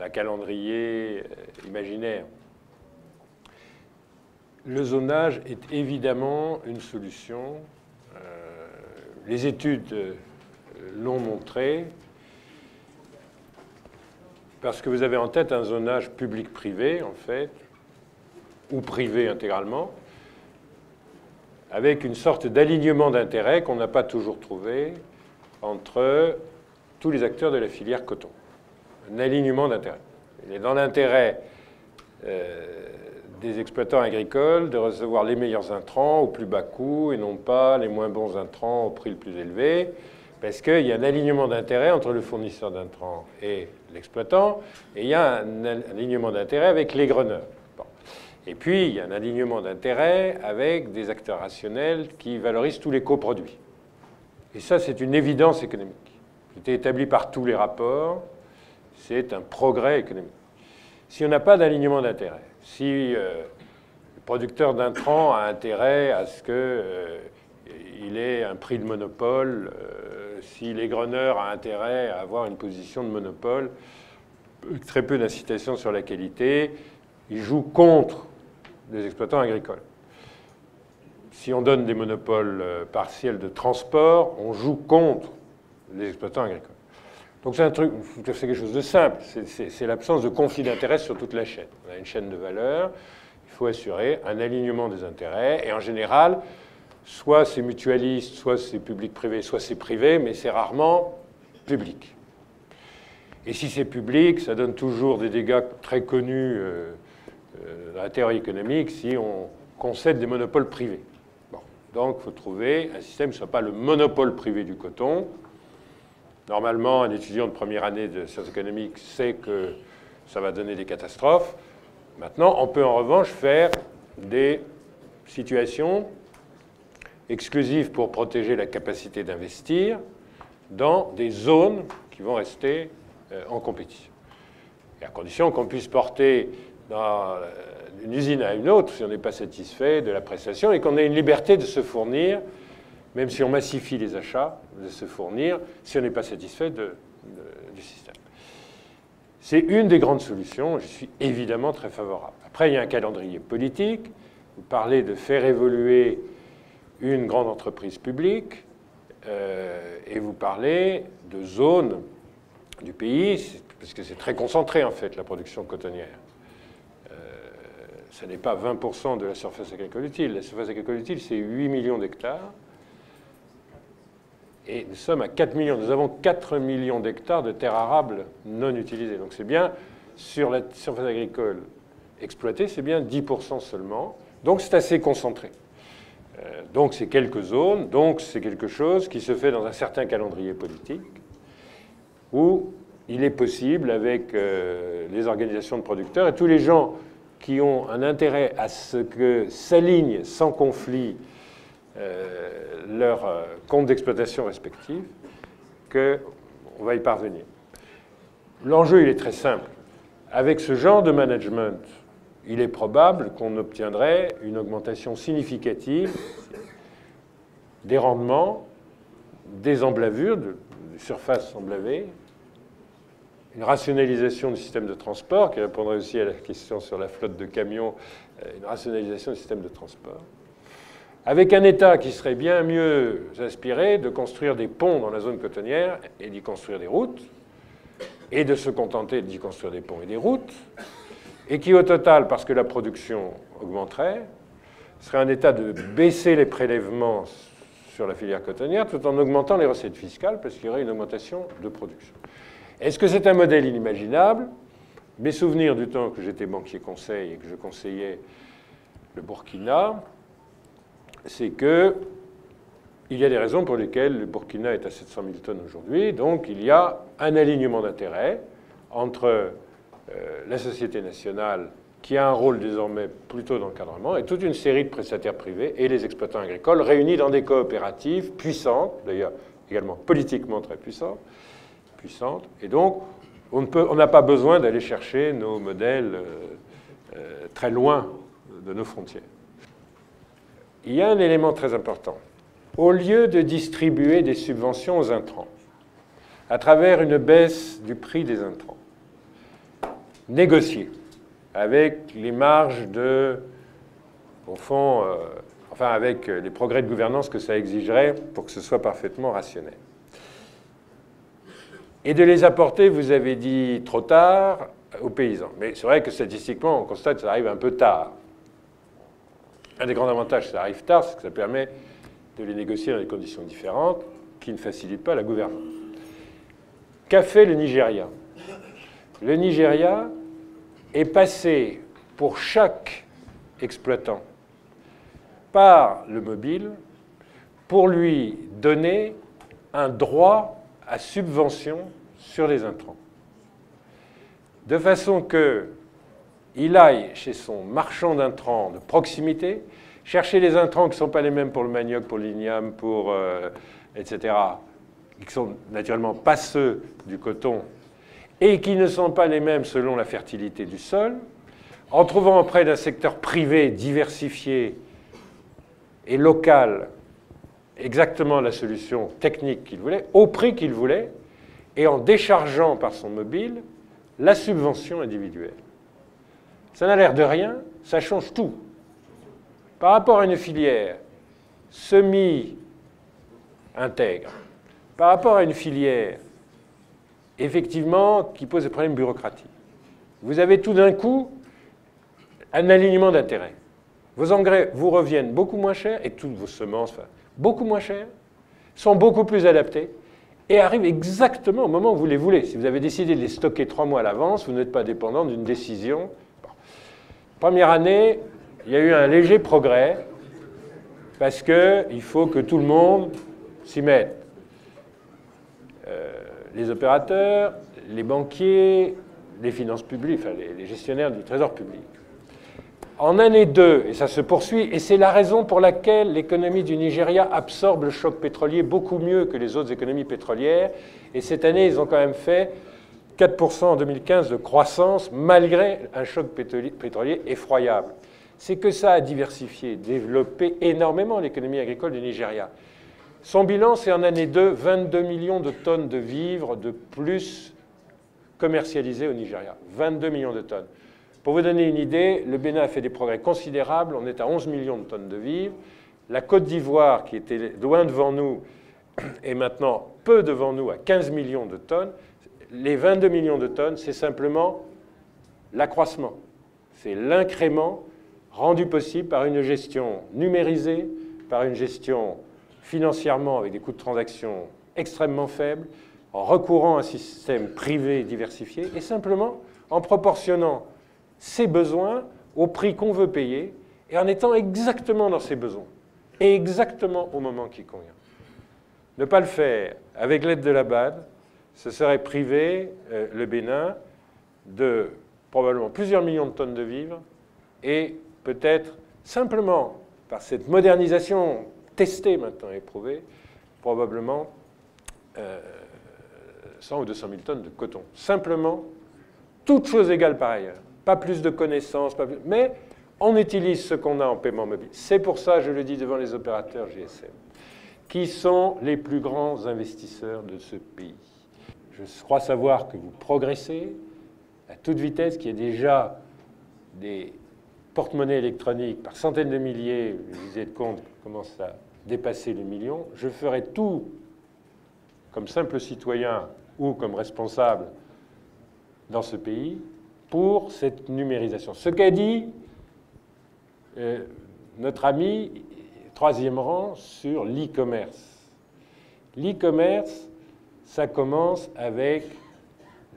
un calendrier imaginaire. Le zonage est évidemment une solution. Les études l'ont montré, parce que vous avez en tête un zonage public-privé, en fait, ou privé intégralement, avec une sorte d'alignement d'intérêts qu'on n'a pas toujours trouvé entre tous les acteurs de la filière coton. Un alignement d'intérêts. Il est dans l'intérêt des exploitants agricoles de recevoir les meilleurs intrants au plus bas coût et non pas les moins bons intrants au prix le plus élevé, parce qu'il y a un alignement d'intérêts entre le fournisseur d'intrants et l'exploitant, et il y a un alignement d'intérêts avec les greneurs. Bon. Et puis, il y a un alignement d'intérêts avec des acteurs rationnels qui valorisent tous les coproduits. Et ça, c'est une évidence économique. C'était établi par tous les rapports, c'est un progrès économique. Si on n'a pas d'alignement d'intérêts, si le producteur d'intrants a intérêt à ce qu'il ait un prix de monopole, si les greneurs ont intérêt à avoir une position de monopole, très peu d'incitation sur la qualité, ils jouent contre les exploitants agricoles. Si on donne des monopoles partiels de transport, on joue contre les exploitants agricoles. Donc c'est quelque chose de simple, c'est l'absence de conflit d'intérêts sur toute la chaîne. On a une chaîne de valeur, il faut assurer un alignement des intérêts, et en général, soit c'est mutualiste, soit c'est public-privé, soit c'est privé, mais c'est rarement public. Et si c'est public, ça donne toujours des dégâts très connus dans la théorie économique si on concède des monopoles privés. Bon. Donc il faut trouver un système qui ne soit pas le monopole privé du coton. Normalement, un étudiant de première année de sciences économiques sait que ça va donner des catastrophes. Maintenant, on peut en revanche faire des situations exclusives pour protéger la capacité d'investir dans des zones qui vont rester en compétition. Et à condition qu'on puisse porter d'une usine à une autre, si on n'est pas satisfait de la prestation, et qu'on ait une liberté de se fournir, même si on massifie les achats, de se fournir, si on n'est pas satisfait du système. C'est une des grandes solutions, je suis évidemment très favorable. Après, il y a un calendrier politique. Vous parlez de faire évoluer une grande entreprise publique, et vous parlez de zones du pays, puisque c'est très concentré en fait la production cotonnière. Ça n'est pas 20% de la surface agricole utile. La surface agricole utile, c'est 8 millions d'hectares. Et nous sommes à 4 millions. Nous avons 4 millions d'hectares de terres arables non utilisées. Donc c'est bien, sur la surface agricole exploitée, c'est bien 10% seulement. Donc c'est assez concentré. Donc c'est quelques zones. Donc c'est quelque chose qui se fait dans un certain calendrier politique où il est possible, avec les organisations de producteurs et tous les gens qui ont un intérêt à ce que s'alignent sans conflit leurs comptes d'exploitation respectifs, qu'on va y parvenir. L'enjeu, il est très simple. Avec ce genre de management, il est probable qu'on obtiendrait une augmentation significative des rendements, des emblavures, de surfaces emblavées, une rationalisation du système de transport, qui répondrait aussi à la question sur la flotte de camions, une rationalisation du système de transport, avec un État qui serait bien mieux inspiré de construire des ponts dans la zone cotonnière et d'y construire des routes, et de se contenter d'y construire des ponts et des routes, et qui, au total, parce que la production augmenterait, serait un État de baisser les prélèvements sur la filière cotonnière tout en augmentant les recettes fiscales, parce qu'il y aurait une augmentation de production. Est-ce que c'est un modèle inimaginable? Mes souvenirs du temps que j'étais banquier conseil et que je conseillais le Burkina, c'est qu'il y a des raisons pour lesquelles le Burkina est à 700 000 tonnes aujourd'hui. Donc il y a un alignement d'intérêts entre la société nationale, qui a un rôle désormais plutôt d'encadrement, et toute une série de prestataires privés et les exploitants agricoles réunis dans des coopératives puissantes, d'ailleurs également politiquement très puissantes. Et donc, on n'a pas besoin d'aller chercher nos modèles très loin de nos frontières. Il y a un élément très important. Au lieu de distribuer des subventions aux intrants, à travers une baisse du prix des intrants, négocier avec les marges au fond, enfin avec les progrès de gouvernance que ça exigerait pour que ce soit parfaitement rationnel. Et de les apporter, vous avez dit, trop tard aux paysans. Mais c'est vrai que statistiquement, on constate que ça arrive un peu tard. Un des grands avantages, ça arrive tard, c'est que ça permet de les négocier dans des conditions différentes qui ne facilitent pas la gouvernance. Qu'a fait le Nigeria? Le Nigeria est passé pour chaque exploitant par le mobile pour lui donner un droit à subvention sur les intrants. De façon qu'il aille chez son marchand d'intrants de proximité, chercher les intrants qui ne sont pas les mêmes pour le manioc, pour l'igname, etc., qui ne sont naturellement pas ceux du coton, et qui ne sont pas les mêmes selon la fertilité du sol, en trouvant auprès d'un secteur privé diversifié et local exactement la solution technique qu'il voulait, au prix qu'il voulait, et en déchargeant par son mobile la subvention individuelle. Ça n'a l'air de rien, ça change tout. Par rapport à une filière semi-intègre, par rapport à une filière, effectivement, qui pose des problèmes bureaucratiques, vous avez tout d'un coup un alignement d'intérêts. Vos engrais vous reviennent beaucoup moins chers, et toutes vos semences, beaucoup moins chères, sont beaucoup plus adaptés, et arrivent exactement au moment où vous les voulez. Si vous avez décidé de les stocker 3 mois à l'avance, vous n'êtes pas dépendant d'une décision. Bon. Première année, il y a eu un léger progrès, parce qu'il faut que tout le monde s'y mette. Les opérateurs, les banquiers, les finances publiques, enfin les gestionnaires du trésor public. En année 2, et ça se poursuit, et c'est la raison pour laquelle l'économie du Nigeria absorbe le choc pétrolier beaucoup mieux que les autres économies pétrolières, et cette année, ils ont quand même fait 4% en 2015 de croissance, malgré un choc pétrolier effroyable. C'est que ça a diversifié, développé énormément l'économie agricole du Nigeria. Son bilan, c'est en année 2, 22 millions de tonnes de vivres de plus commercialisées au Nigeria. 22 millions de tonnes. Pour vous donner une idée, le Bénin a fait des progrès considérables. On est à 11 millions de tonnes de vivres. La Côte d'Ivoire, qui était loin devant nous, est maintenant peu devant nous, à 15 millions de tonnes. les 22 millions de tonnes, c'est simplement l'accroissement. C'est l'incrément rendu possible par une gestion numérisée, par une gestion financièrement avec des coûts de transaction extrêmement faibles, en recourant à un système privé diversifié et simplement en proportionnant ses besoins au prix qu'on veut payer et en étant exactement dans ses besoins et exactement au moment qui convient. Ne pas le faire avec l'aide de la BAD, ce serait priver le Bénin de probablement plusieurs millions de tonnes de vivres et peut-être simplement par cette modernisation testée maintenant et éprouvée, probablement 100 ou 200 000 tonnes de coton. Simplement, toutes choses égales par ailleurs. Pas plus de connaissances, pas plus, mais on utilise ce qu'on a en paiement mobile. C'est pour ça, je le dis devant les opérateurs GSM, qui sont les plus grands investisseurs de ce pays. Je crois savoir que vous progressez à toute vitesse, qu'il y a déjà des porte-monnaies électroniques par centaines de milliers, les visées de compte commencent à dépasser les millions. Je ferai tout, comme simple citoyen ou comme responsable dans ce pays, pour cette numérisation. Ce qu'a dit notre ami, troisième rang, sur l'e-commerce. L'e-commerce, ça commence avec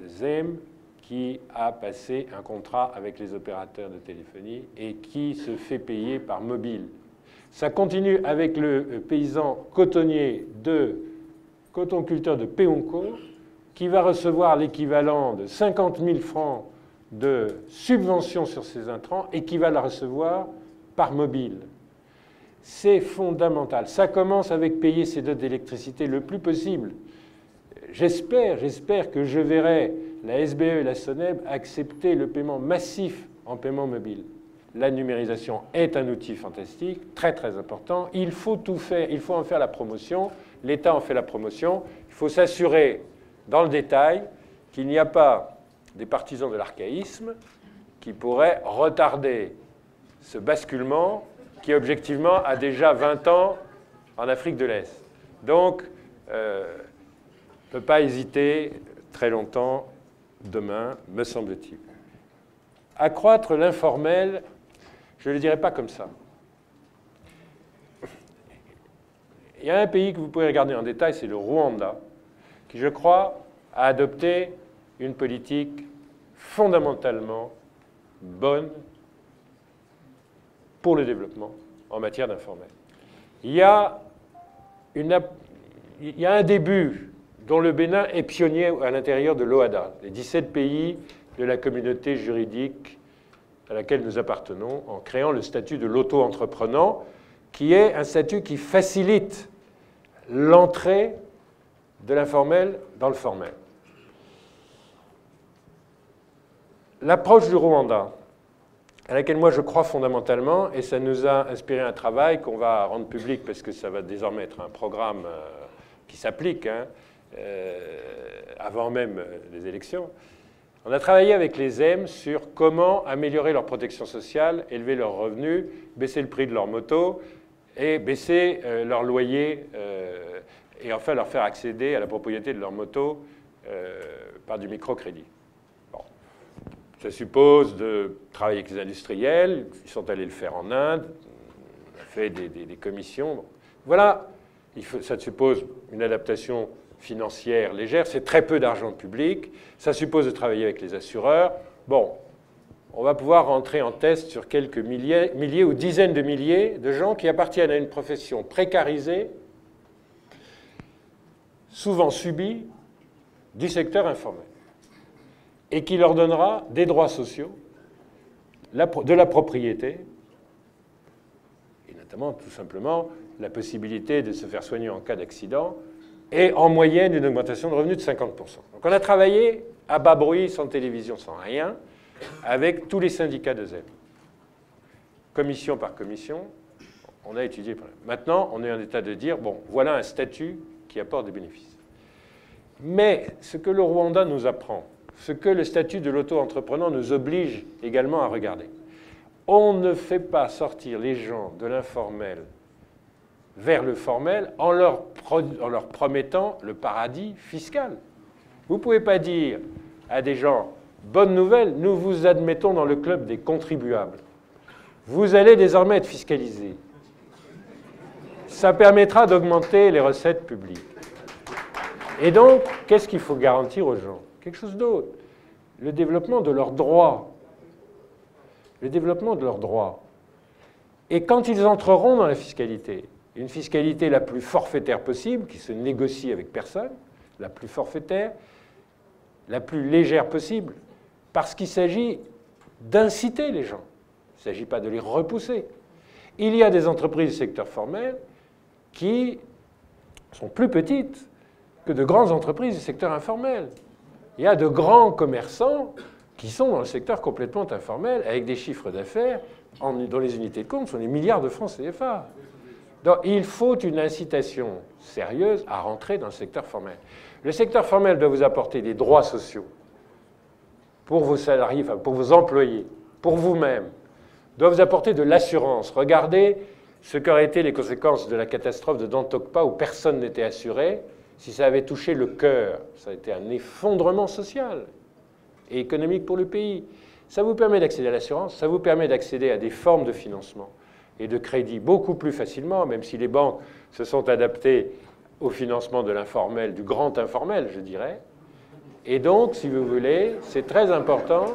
ZEM qui a passé un contrat avec les opérateurs de téléphonie et qui se fait payer par mobile. Ça continue avec le paysan cotonnier de cotonculteur de Péonco qui va recevoir l'équivalent de 50 000 francs de subvention sur ses intrants et qui va la recevoir par mobile. C'est fondamental. Ça commence avec payer ses dots d'électricité le plus possible. J'espère que je verrai la SBE et la SONEB accepter le paiement massif en paiement mobile. La numérisation est un outil fantastique, très très important. Il faut tout faire, il faut en faire la promotion. L'État en fait la promotion. Il faut s'assurer dans le détail qu'il n'y a pas des partisans de l'archaïsme qui pourraient retarder ce basculement qui, objectivement, a déjà 20 ans en Afrique de l'Est. Donc, ne peut pas hésiter très longtemps demain, me semble-t-il. Accroître l'informel, je ne le dirais pas comme ça. Il y a un pays que vous pouvez regarder en détail, c'est le Rwanda, qui, je crois, a adopté une politique fondamentalement bonne pour le développement en matière d'informel. Il y a un début dont le Bénin est pionnier à l'intérieur de l'OHADA, les 17 pays de la communauté juridique à laquelle nous appartenons, en créant le statut de l'auto-entreprenant, qui est un statut qui facilite l'entrée de l'informel dans le formel. L'approche du Rwanda, à laquelle moi je crois fondamentalement, et ça nous a inspiré un travail qu'on va rendre public parce que ça va désormais être un programme qui s'applique avant même les élections. On a travaillé avec les ZEM sur comment améliorer leur protection sociale, élever leurs revenus, baisser le prix de leur moto et baisser leur loyer et enfin leur faire accéder à la propriété de leur moto par du microcrédit. Bon. Ça suppose de travailler avec les industriels, ils sont allés le faire en Inde, on a fait des commissions. Bon. Voilà, ça suppose une adaptation financière légère, c'est très peu d'argent public, ça suppose de travailler avec les assureurs. Bon, on va pouvoir rentrer en test sur quelques milliers ou dizaines de milliers de gens qui appartiennent à une profession précarisée, souvent subie, du secteur informel, et qui leur donnera des droits sociaux, de la propriété, et notamment tout simplement la possibilité de se faire soigner en cas d'accident, et en moyenne une augmentation de revenus de 50%. Donc on a travaillé à bas bruit, sans télévision, sans rien, avec tous les syndicats de ZEM. Commission par commission, on a étudié. Maintenant, on est en état de dire, bon, voilà un statut qui apporte des bénéfices. Mais ce que le Rwanda nous apprend, ce que le statut de l'auto-entrepreneur nous oblige également à regarder, on ne fait pas sortir les gens de l'informel vers le formel en leur promettant le paradis fiscal. Vous ne pouvez pas dire à des gens, bonne nouvelle, nous vous admettons dans le club des contribuables. Vous allez désormais être fiscalisés. Ça permettra d'augmenter les recettes publiques. Et donc, qu'est-ce qu'il faut garantir aux gens? Quelque chose d'autre. Le développement de leurs droits. Le développement de leurs droits. Et quand ils entreront dans la fiscalité, une fiscalité la plus forfaitaire possible, qui se négocie avec personne, la plus forfaitaire, la plus légère possible, parce qu'il s'agit d'inciter les gens. Il ne s'agit pas de les repousser. Il y a des entreprises du secteur formel qui sont plus petites que de grandes entreprises du secteur informel. Il y a de grands commerçants qui sont dans le secteur complètement informel, avec des chiffres d'affaires dont les unités de compte sont des milliards de francs CFA. Donc il faut une incitation sérieuse à rentrer dans le secteur formel. Le secteur formel doit vous apporter des droits sociaux pour vos salariés, enfin pour vos employés, pour vous-même, doit vous apporter de l'assurance. Regardez ce qu'auraient été les conséquences de la catastrophe de Dantokpa où personne n'était assuré. Si ça avait touché le cœur, ça a été un effondrement social et économique pour le pays. Ça vous permet d'accéder à l'assurance, ça vous permet d'accéder à des formes de financement et de crédit beaucoup plus facilement, même si les banques se sont adaptées au financement de l'informel, du grand informel, je dirais. Et donc, si vous voulez, c'est très important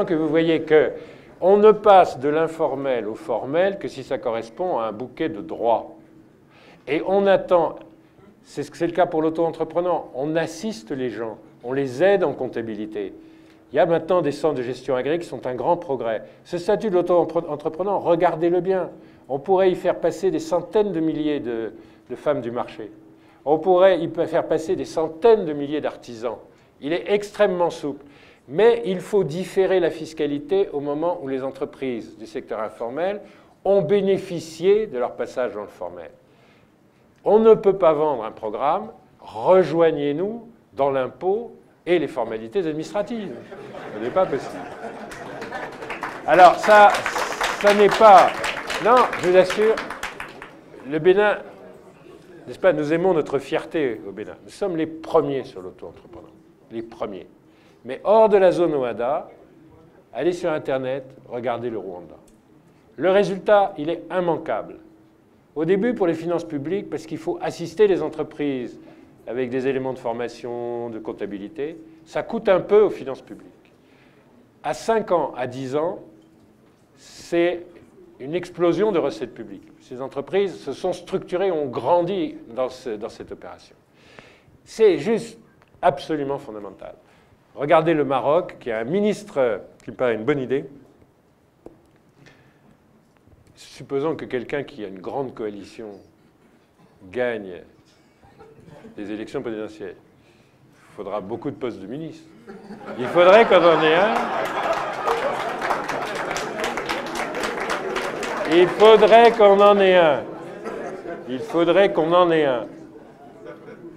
que vous voyez qu'on ne passe de l'informel au formel que si ça correspond à un bouquet de droits. Et on attend, c'est le cas pour l'auto-entrepreneur, on assiste les gens, on les aide en comptabilité. Il y a maintenant des centres de gestion agréés qui sont un grand progrès. Ce statut de l'auto-entrepreneur, regardez-le bien. On pourrait y faire passer des centaines de milliers de femmes du marché. On pourrait y faire passer des centaines de milliers d'artisans. Il est extrêmement souple. Mais il faut différer la fiscalité au moment où les entreprises du secteur informel ont bénéficié de leur passage dans le formel. On ne peut pas vendre un programme, rejoignez-nous dans l'impôt et les formalités administratives. Ce n'est pas possible. Alors ça n'est pas... Non, je vous assure, le Bénin, n'est-ce pas, nous aimons notre fierté au Bénin. Nous sommes les premiers sur l'auto-entrepreneur, les premiers. Mais hors de la zone OHADA, allez sur Internet, regardez le Rwanda. Le résultat, il est immanquable. Au début, pour les finances publiques, parce qu'il faut assister les entreprises avec des éléments de formation, de comptabilité, ça coûte un peu aux finances publiques. À 5 ans, à 10 ans, c'est une explosion de recettes publiques. Ces entreprises se sont structurées, ont grandi dans cette opération. C'est juste absolument fondamental. Regardez le Maroc, qui a un ministre qui me paraît une bonne idée. Supposons que quelqu'un qui a une grande coalition gagne les élections présidentielles. Il faudra beaucoup de postes de ministre. Il faudrait qu'on en ait un. Il faudrait qu'on en ait un. Il faudrait qu'on en ait un.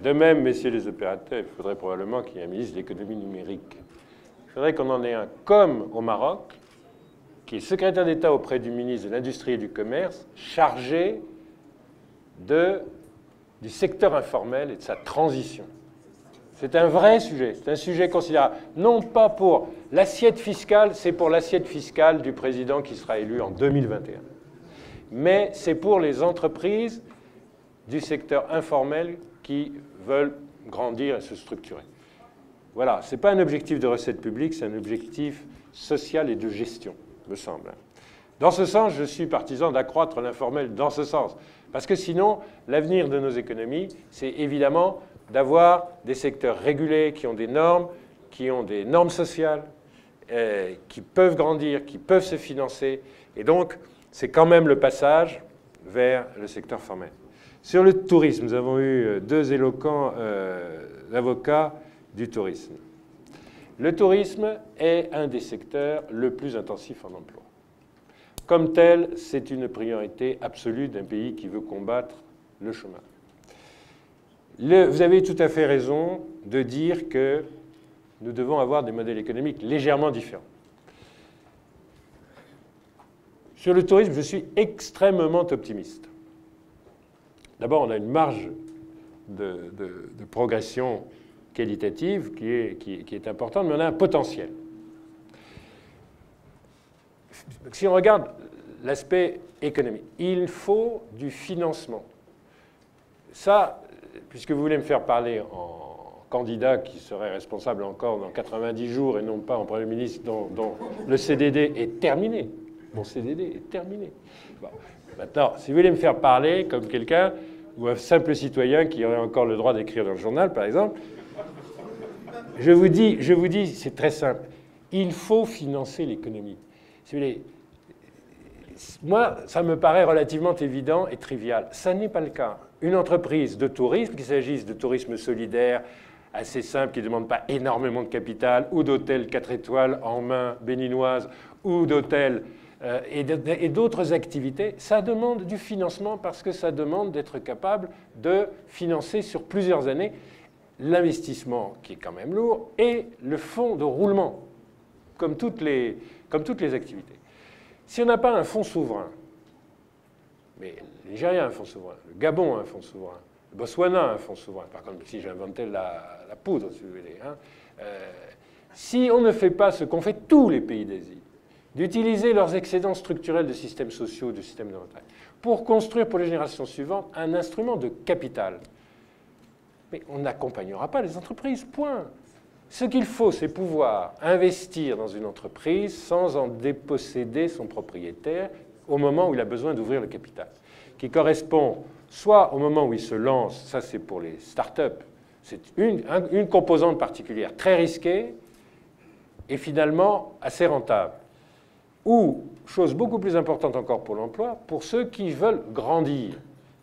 De même, messieurs les opérateurs, il faudrait probablement qu'il y ait un ministre de l'économie numérique. Il faudrait qu'on en ait un comme au Maroc, qui est secrétaire d'État auprès du ministre de l'Industrie et du Commerce, chargé du secteur informel et de sa transition. C'est un vrai sujet, c'est un sujet considérable. Non pas pour l'assiette fiscale, c'est pour l'assiette fiscale du président qui sera élu en 2021. Mais c'est pour les entreprises du secteur informel qui veulent grandir et se structurer. Voilà, ce n'est pas un objectif de recette publique, c'est un objectif social et de gestion, me semble. Dans ce sens, je suis partisan d'accroître l'informel dans ce sens. Parce que sinon, l'avenir de nos économies, c'est évidemment d'avoir des secteurs régulés qui ont des normes sociales, qui peuvent grandir, qui peuvent se financer. Et donc, c'est quand même le passage vers le secteur formel. Sur le tourisme, nous avons eu deux éloquents avocats du tourisme. Le tourisme est un des secteurs le plus intensif en emploi. Comme tel, c'est une priorité absolue d'un pays qui veut combattre le chômage. Vous avez tout à fait raison de dire que nous devons avoir des modèles économiques légèrement différents. Sur le tourisme, je suis extrêmement optimiste. D'abord, on a une marge de progression qualitative qui est importante, mais on a un potentiel. Si on regarde l'aspect économique, il faut du financement. Ça, puisque vous voulez me faire parler en candidat qui serait responsable encore dans 90 jours et non pas en Premier ministre dont le CDD est terminé. Mon CDD est terminé. Bon. Maintenant, si vous voulez me faire parler comme quelqu'un ou un simple citoyen qui aurait encore le droit d'écrire dans le journal, par exemple, je vous dis, c'est très simple. Il faut financer l'économie. Si vous voulez, moi, ça me paraît relativement évident et trivial. Ça n'est pas le cas. Une entreprise de tourisme, qu'il s'agisse de tourisme solidaire, assez simple, qui ne demande pas énormément de capital, ou d'hôtels 4 étoiles en main béninoise, ou d'hôtels et d'autres activités, ça demande du financement parce que ça demande d'être capable de financer sur plusieurs années l'investissement, qui est quand même lourd, et le fonds de roulement, comme toutes les activités. Si on n'a pas un fonds souverain, mais le Nigeria a un fonds souverain, le Gabon a un fonds souverain, le Botswana a un fonds souverain, par contre, si j'inventais la poudre, si vous voulez, hein, si on ne fait pas ce qu'ont fait tous les pays d'Asie, d'utiliser leurs excédents structurels de systèmes sociaux, de systèmes de retraite, pour construire pour les générations suivantes un instrument de capital, mais on n'accompagnera pas les entreprises, point. Ce qu'il faut, c'est pouvoir investir dans une entreprise sans en déposséder son propriétaire au moment où il a besoin d'ouvrir le capital, qui correspond soit au moment où il se lance, ça c'est pour les start-up, c'est une composante particulière très risquée et finalement assez rentable. Ou, chose beaucoup plus importante encore pour l'emploi, pour ceux qui veulent grandir,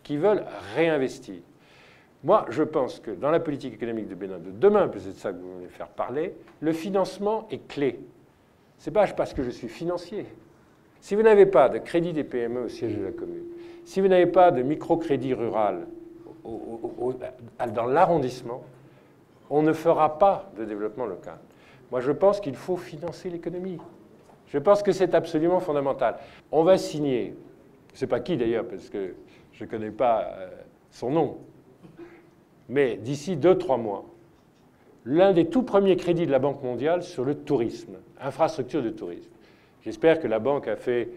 qui veulent réinvestir. Moi, je pense que dans la politique économique de Bénin de demain, c'est de ça que vous voulez faire parler, le financement est clé. Ce n'est pas parce que je suis financier. Si vous n'avez pas de crédit des PME au siège de la commune, si vous n'avez pas de microcrédit rural dans l'arrondissement, on ne fera pas de développement local. Moi, je pense qu'il faut financer l'économie. Je pense que c'est absolument fondamental. On va signer, je ne sais pas qui d'ailleurs, parce que je ne connais pas son nom, mais d'ici 2-3 mois, l'un des tout premiers crédits de la Banque mondiale sur le tourisme, infrastructure de tourisme. J'espère que la banque a fait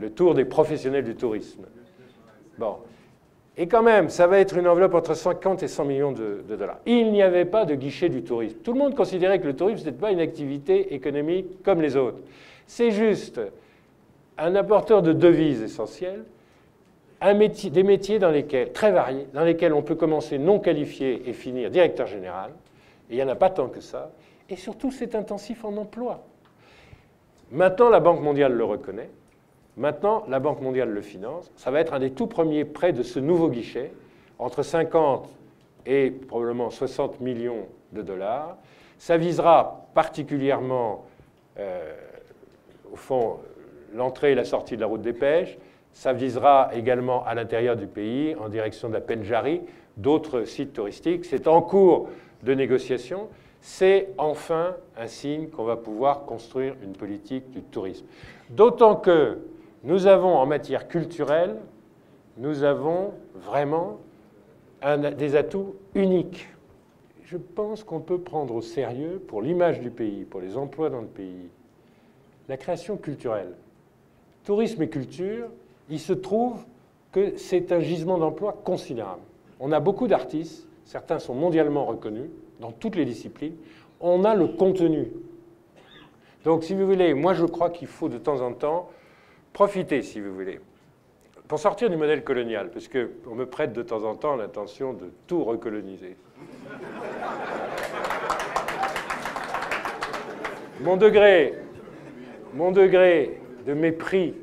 le tour des professionnels du tourisme. Bon. Et quand même, ça va être une enveloppe entre 50 et 100 millions de dollars. Il n'y avait pas de guichet du tourisme. Tout le monde considérait que le tourisme, ce n'était pas une activité économique comme les autres. C'est juste un apporteur de devises essentielles, des métiers dans lesquels, très variés, dans lesquels on peut commencer non qualifié et finir directeur général. Et il n'y en a pas tant que ça. Et surtout, c'est intensif en emploi. Maintenant, la Banque mondiale le reconnaît. Maintenant, la Banque mondiale le finance. Ça va être un des tout premiers prêts de ce nouveau guichet, entre 50 et probablement 60 millions de dollars. Ça visera particulièrement, au fond, l'entrée et la sortie de la route des pêches. Ça visera également à l'intérieur du pays, en direction de la Pendjari, d'autres sites touristiques. C'est en cours de négociation. C'est enfin un signe qu'on va pouvoir construire une politique du tourisme. D'autant que nous avons, en matière culturelle, nous avons vraiment des atouts uniques. Je pense qu'on peut prendre au sérieux, pour l'image du pays, pour les emplois dans le pays, la création culturelle. Tourisme et culture, il se trouve que c'est un gisement d'emploi considérable. On a beaucoup d'artistes, certains sont mondialement reconnus, dans toutes les disciplines. On a le contenu. Donc, si vous voulez, moi je crois qu'il faut de temps en temps profiter, si vous voulez, pour sortir du modèle colonial, parce qu'on me prête de temps en temps l'intention de tout recoloniser. Mon degré de mépris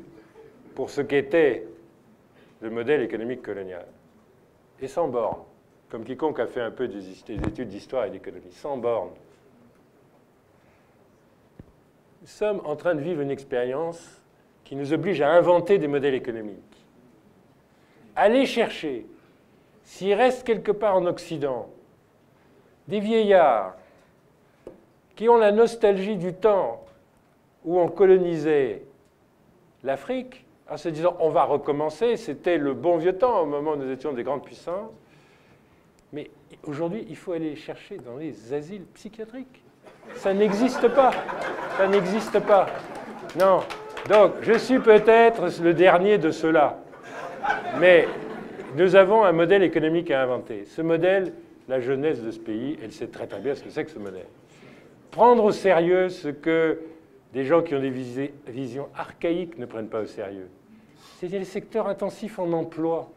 pour ce qu'était le modèle économique colonial est sans borne, comme quiconque a fait un peu des études d'histoire et d'économie, sans borne. Nous sommes en train de vivre une expérience qui nous oblige à inventer des modèles économiques. Aller chercher, s'il reste quelque part en Occident, des vieillards qui ont la nostalgie du temps où on colonisait l'Afrique, en se disant on va recommencer, c'était le bon vieux temps au moment où nous étions des grandes puissances. Aujourd'hui, il faut aller les chercher dans les asiles psychiatriques. Ça n'existe pas. Ça n'existe pas. Non. Donc, je suis peut-être le dernier de ceux-là. Mais nous avons un modèle économique à inventer. Ce modèle, la jeunesse de ce pays, elle sait très très bien ce que c'est que ce modèle. Prendre au sérieux ce que des gens qui ont des visions archaïques ne prennent pas au sérieux. C'est les secteurs intensifs en emploi,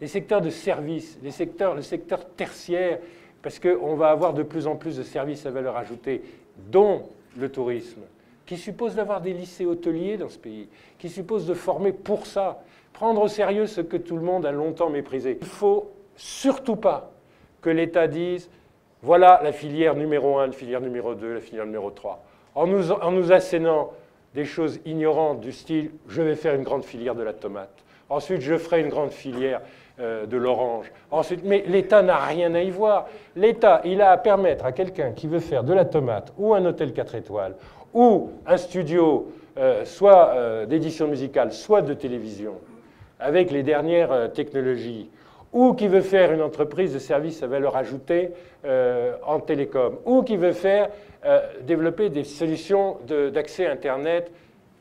les secteurs de services, le secteur tertiaire, parce qu'on va avoir de plus en plus de services à valeur ajoutée, dont le tourisme, qui suppose d'avoir des lycées hôteliers dans ce pays, qui suppose de former pour ça, prendre au sérieux ce que tout le monde a longtemps méprisé. Il ne faut surtout pas que l'État dise « voilà la filière numéro 1, la filière numéro 2, la filière numéro 3 ». En nous assénant des choses ignorantes du style « je vais faire une grande filière de la tomate ». Ensuite, je ferai une grande filière de l'orange. Ensuite, mais l'État n'a rien à y voir. L'État, il a à permettre à quelqu'un qui veut faire de la tomate ou un hôtel 4 étoiles ou un studio, soit d'édition musicale, soit de télévision, avec les dernières technologies, ou qui veut faire une entreprise de services à valeur ajoutée en télécom, ou qui veut faire développer des solutions d'accès Internet,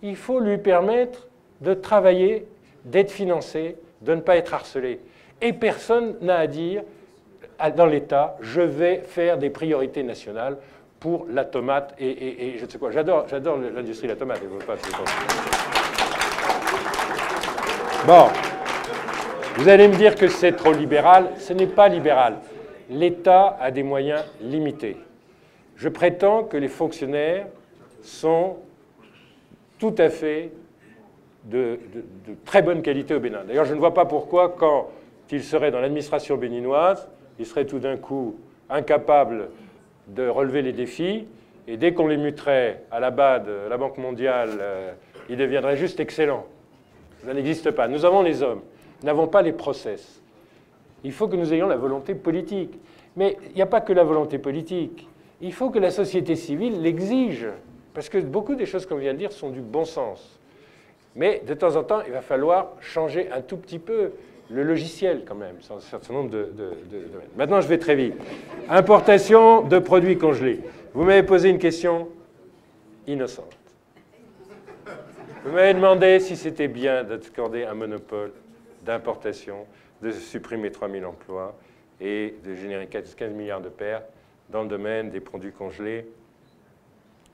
il faut lui permettre de travailler, d'être financé, de ne pas être harcelé. Et personne n'a à dire dans l'État, je vais faire des priorités nationales pour la tomate et je ne sais quoi. J'adore l'industrie de la tomate. Bon, vous allez me dire que c'est trop libéral. Ce n'est pas libéral. L'État a des moyens limités. Je prétends que les fonctionnaires sont tout à fait de très bonne qualité au Bénin. D'ailleurs, je ne vois pas pourquoi, quand ils seraient dans l'administration béninoise, ils seraient tout d'un coup incapables de relever les défis, et dès qu'on les muterait à la BAD, la Banque mondiale, ils deviendraient juste excellents. Ça n'existe pas. Nous avons les hommes, nous n'avons pas les process. Il faut que nous ayons la volonté politique. Mais il n'y a pas que la volonté politique. Il faut que la société civile l'exige. Parce que beaucoup des choses qu'on vient de dire sont du bon sens. Mais de temps en temps, il va falloir changer un tout petit peu le logiciel quand même, sur un certain nombre de domaines. Maintenant, je vais très vite. Importation de produits congelés. Vous m'avez posé une question innocente. Vous m'avez demandé si c'était bien d'accorder un monopole d'importation, de supprimer 3000 emplois et de générer 15 milliards de pertes dans le domaine des produits congelés.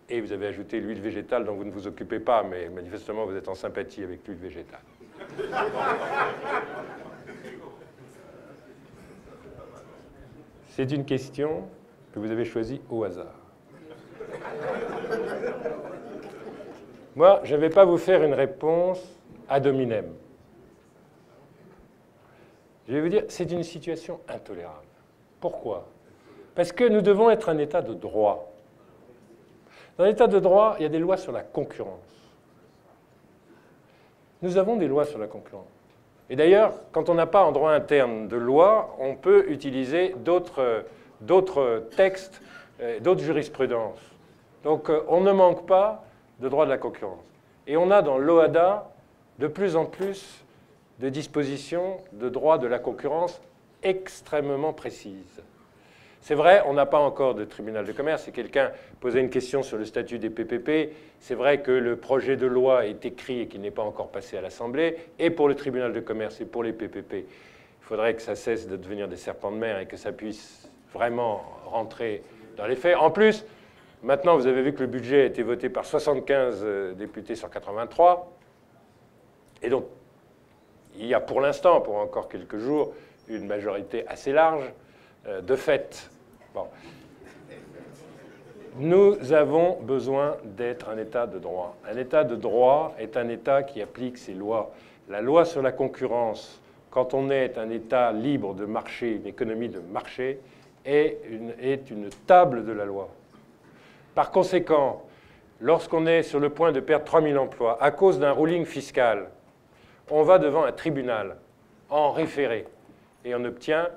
Et vous avez ajouté l'huile végétale dont vous ne vous occupez pas, mais manifestement vous êtes en sympathie avec l'huile végétale. C'est une question que vous avez choisie au hasard. Moi, je ne vais pas vous faire une réponse ad hominem. Je vais vous dire, c'est une situation intolérable. Pourquoi? Parce que nous devons être un État de droit. Dans l'État de droit, il y a des lois sur la concurrence. Nous avons des lois sur la concurrence. Et d'ailleurs, quand on n'a pas en droit interne de loi, on peut utiliser d'autres textes, d'autres jurisprudences. Donc on ne manque pas de droit de la concurrence. Et on a dans l'OHADA de plus en plus de dispositions de droit de la concurrence extrêmement précises. C'est vrai, on n'a pas encore de tribunal de commerce. Si quelqu'un posait une question sur le statut des PPP, c'est vrai que le projet de loi est écrit et qu'il n'est pas encore passé à l'Assemblée. Et pour le tribunal de commerce et pour les PPP, il faudrait que ça cesse de devenir des serpents de mer et que ça puisse vraiment rentrer dans les faits. En plus, maintenant, vous avez vu que le budget a été voté par 75 députés sur 83. Et donc, il y a pour l'instant, pour encore quelques jours, une majorité assez large de fait. Bon. Nous avons besoin d'être un État de droit. Un État de droit est un État qui applique ses lois. La loi sur la concurrence, quand on est un État libre de marché, une économie de marché, est une table de la loi. Par conséquent, lorsqu'on est sur le point de perdre 3000 emplois à cause d'un ruling fiscal, on va devant un tribunal en référé et on obtient,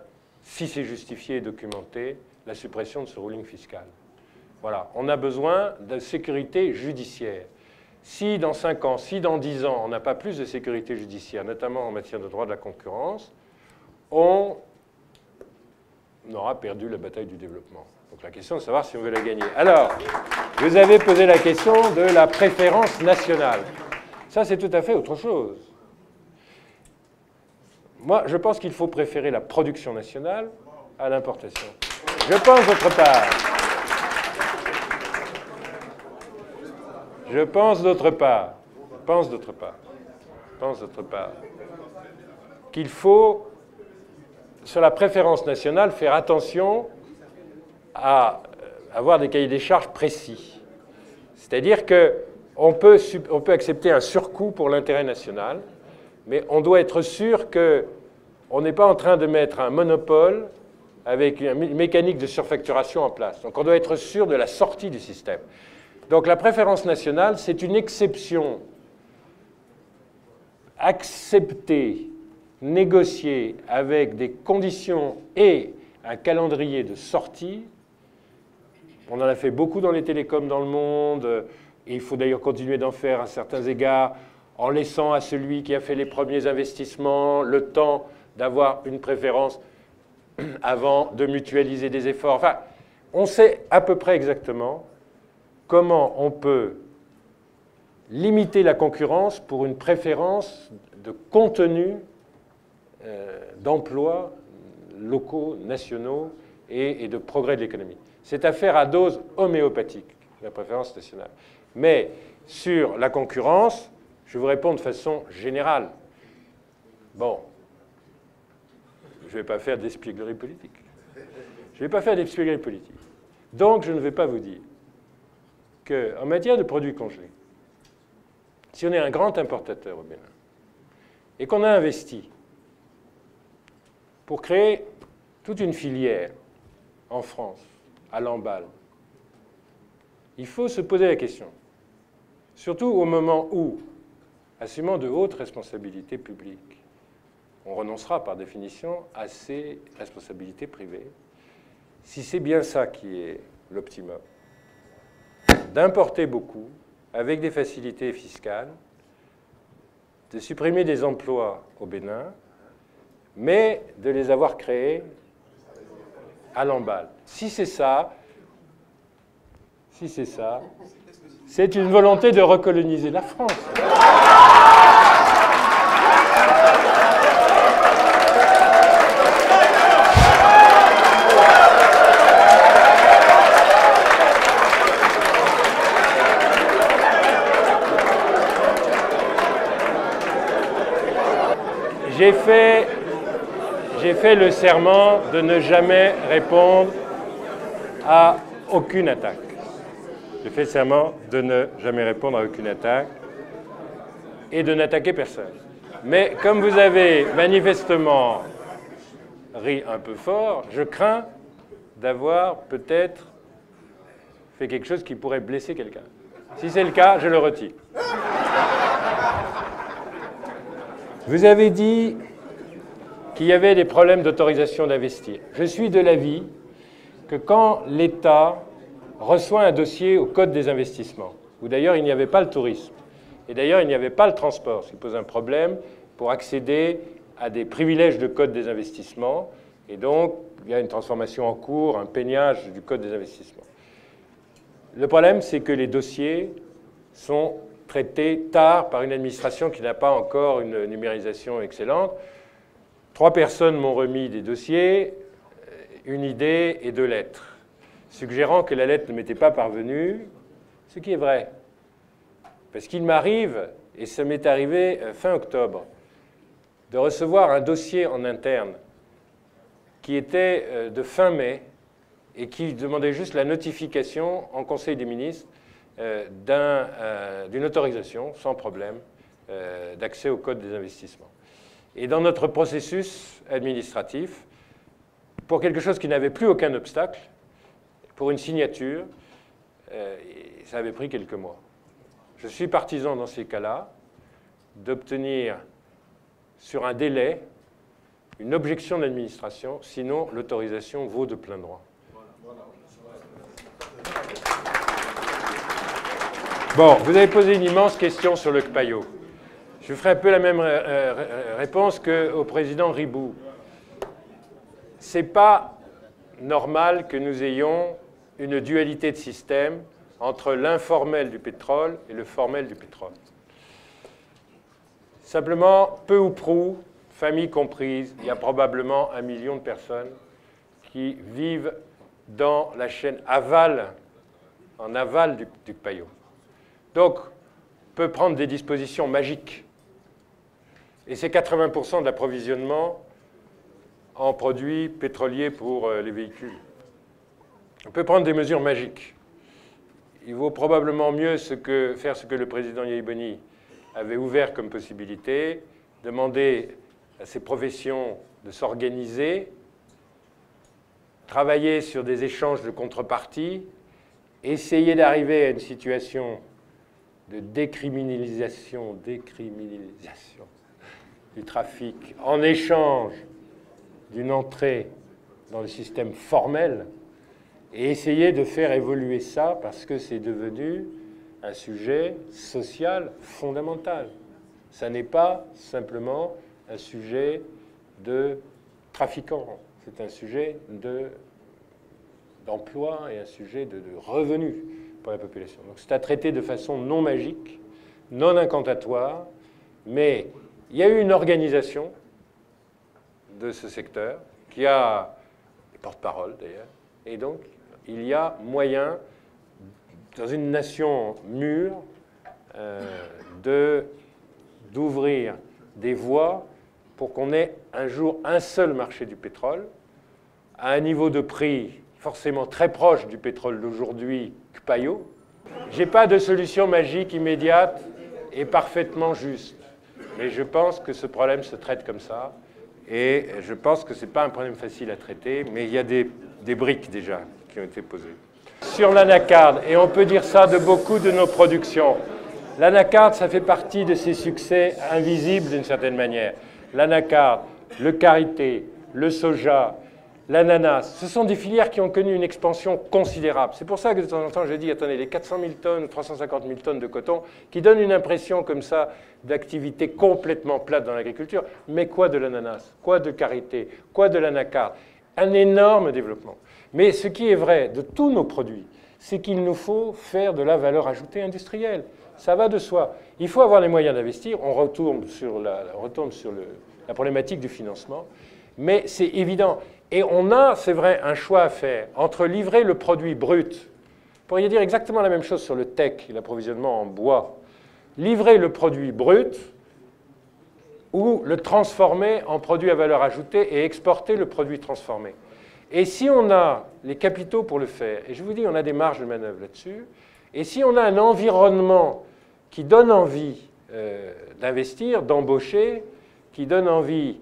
si c'est justifié et documenté, la suppression de ce ruling fiscal. Voilà, on a besoin de sécurité judiciaire. Si dans 5 ans, si dans 10 ans, on n'a pas plus de sécurité judiciaire, notamment en matière de droit de la concurrence, on on aura perdu la bataille du développement. Donc la question est de savoir si on veut la gagner. Alors, vous avez posé la question de la préférence nationale. Ça, c'est tout à fait autre chose. Moi, je pense qu'il faut préférer la production nationale à l'importation. Je pense d'autre part qu'il faut, sur la préférence nationale, faire attention à avoir des cahiers des charges précis. C'est-à-dire qu'on peut accepter un surcoût pour l'intérêt national, mais on doit être sûr qu'on n'est pas en train de mettre un monopole avec une mécanique de surfacturation en place. Donc on doit être sûr de la sortie du système. Donc la préférence nationale, c'est une exception acceptée, négociée avec des conditions et un calendrier de sortie. On en a fait beaucoup dans les télécoms dans le monde, et il faut d'ailleurs continuer d'en faire à certains égards, en laissant à celui qui a fait les premiers investissements le temps d'avoir une préférence avant de mutualiser des efforts. Enfin, on sait à peu près exactement comment on peut limiter la concurrence pour une préférence de contenu d'emplois locaux, nationaux et de progrès de l'économie. C'est affaire à dose homéopathique, la préférence nationale. Mais sur la concurrence, je vous réponds de façon générale. Bon, je ne vais pas faire d'espièglerie politique. Donc, je ne vais pas vous dire qu'en matière de produits congelés, si on est un grand importateur au Bénin et qu'on a investi pour créer toute une filière en France, à l'emballe, il faut se poser la question, surtout au moment où, assumant de hautes responsabilités publiques, on renoncera par définition à ces responsabilités privées, si c'est bien ça qui est l'optimum, d'importer beaucoup avec des facilités fiscales, de supprimer des emplois au Bénin, mais de les avoir créés à l'emballe. Si c'est ça, c'est une volonté de recoloniser la France. J'ai fait le serment de ne jamais répondre à aucune attaque. J'ai fait le serment de ne jamais répondre à aucune attaque et de n'attaquer personne. Mais comme vous avez manifestement ri un peu fort, je crains d'avoir peut-être fait quelque chose qui pourrait blesser quelqu'un. Si c'est le cas, je le retire. Vous avez dit qu'il y avait des problèmes d'autorisation d'investir. Je suis de l'avis que quand l'État reçoit un dossier au Code des investissements, où d'ailleurs il n'y avait pas le tourisme, et d'ailleurs il n'y avait pas le transport, ce qui pose un problème pour accéder à des privilèges de Code des investissements, et donc il y a une transformation en cours, un peignage du Code des investissements. Le problème, c'est que les dossiers sont traités tard par une administration qui n'a pas encore une numérisation excellente. 3 personnes m'ont remis des dossiers, une idée et 2 lettres, suggérant que la lettre ne m'était pas parvenue, ce qui est vrai. Parce qu'il m'arrive, et ça m'est arrivé fin octobre, de recevoir un dossier en interne qui était de fin mai et qui demandait juste la notification en Conseil des ministres d'une autorisation, sans problème, d'accès au Code des investissements. Et dans notre processus administratif, pour quelque chose qui n'avait plus aucun obstacle, pour une signature, ça avait pris quelques mois. Je suis partisan dans ces cas-là d'obtenir sur un délai une objection de l'administration, sinon l'autorisation vaut de plein droit. Bon, vous avez posé une immense question sur le CPAIO. Je ferai un peu la même réponse qu'au président Ribou. Ce n'est pas normal que nous ayons une dualité de système entre l'informel du pétrole et le formel du pétrole. Simplement, peu ou prou, famille comprise, il y a probablement 1 million de personnes qui vivent dans la chaîne aval, en aval du paillot. Donc, on peut prendre des dispositions magiques. Et c'est 80% de l'approvisionnement en produits pétroliers pour les véhicules. On peut prendre des mesures magiques. Il vaut probablement mieux faire ce que le président Yahya avait ouvert comme possibilité, demander à ces professions de s'organiser, travailler sur des échanges de contreparties, essayer d'arriver à une situation de décriminalisation du trafic en échange d'une entrée dans le système formel et essayer de faire évoluer ça parce que c'est devenu un sujet social fondamental. Ça n'est pas simplement un sujet de trafiquants, c'est un sujet d'emploi et un sujet de revenus pour la population. Donc c'est à traiter de façon non magique, non incantatoire, mais il y a eu une organisation de ce secteur qui a des porte-parole d'ailleurs, et donc il y a moyen, dans une nation mûre, d'ouvrir des voies pour qu'on ait un jour un seul marché du pétrole, à un niveau de prix forcément très proche du pétrole d'aujourd'hui que Payot. Je n'ai pas de solution magique immédiate et parfaitement juste. Mais je pense que ce problème se traite comme ça. Et je pense que ce n'est pas un problème facile à traiter, mais il y a des briques déjà qui ont été posées. Sur l'anacarde, et on peut dire ça de beaucoup de nos productions, l'anacarde, ça fait partie de ces succès invisibles d'une certaine manière. L'anacarde, le karité, le soja, l'ananas, ce sont des filières qui ont connu une expansion considérable. C'est pour ça que de temps en temps, je dis, attendez, les 400 000 tonnes ou 350 000 tonnes de coton, qui donnent une impression comme ça d'activité complètement plate dans l'agriculture, mais quoi de l'ananas, quoi de karité, quoi de l'anacarde? Un énorme développement. Mais ce qui est vrai de tous nos produits, c'est qu'il nous faut faire de la valeur ajoutée industrielle. Ça va de soi. Il faut avoir les moyens d'investir. On retourne sur la problématique du financement. Mais c'est évident. Et on a, c'est vrai, un choix à faire entre livrer le produit brut. Vous pourriez dire exactement la même chose sur le teck, l'approvisionnement en bois. Livrer le produit brut ou le transformer en produit à valeur ajoutée et exporter le produit transformé. Et si on a les capitaux pour le faire, et je vous dis, on a des marges de manœuvre là-dessus, et si on a un environnement qui donne envie d'investir, d'embaucher, qui donne envie,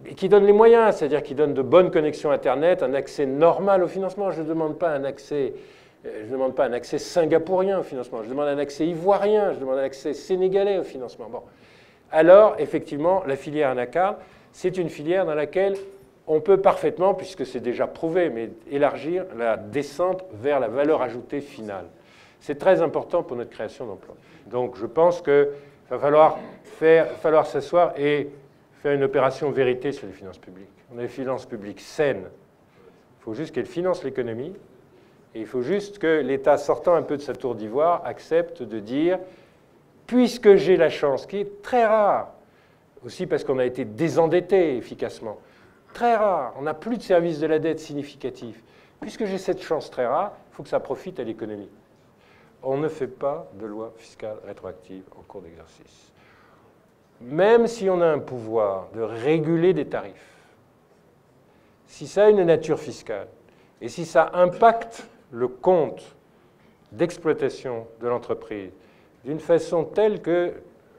et qui donne les moyens, c'est-à-dire qui donne de bonnes connexions Internet, un accès normal au financement. Je ne demande pas un accès singapourien au financement, je demande un accès ivoirien, je demande un accès sénégalais au financement. Bon. Alors, effectivement, la filière anacarde, c'est une filière dans laquelle on peut parfaitement, puisque c'est déjà prouvé, mais élargir la descente vers la valeur ajoutée finale. C'est très important pour notre création d'emplois. Donc je pense qu'il va falloir s'asseoir et faire une opération vérité sur les finances publiques. On a des finances publiques saines. Il faut juste qu'elles financent l'économie. Et il faut juste que l'État, sortant un peu de sa tour d'ivoire, accepte de dire, puisque j'ai la chance, qui est très rare, aussi parce qu'on a été désendetté efficacement, très rare, on n'a plus de service de la dette significatif. Puisque j'ai cette chance très rare, il faut que ça profite à l'économie. On ne fait pas de loi fiscale rétroactive en cours d'exercice. Même si on a un pouvoir de réguler des tarifs, si ça a une nature fiscale et si ça impacte le compte d'exploitation de l'entreprise d'une façon telle qu'elle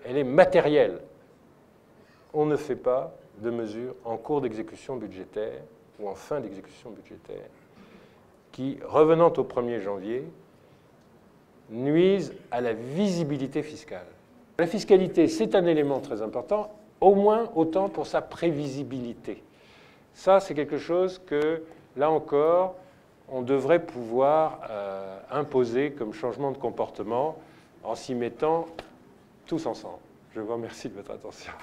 est matérielle, on ne fait pas de mesures en cours d'exécution budgétaire ou en fin d'exécution budgétaire qui, revenant au 1er janvier, nuisent à la visibilité fiscale. La fiscalité, c'est un élément très important, au moins autant pour sa prévisibilité. Ça, c'est quelque chose que, là encore, on devrait pouvoir imposer comme changement de comportement en s'y mettant tous ensemble. Je vous remercie de votre attention.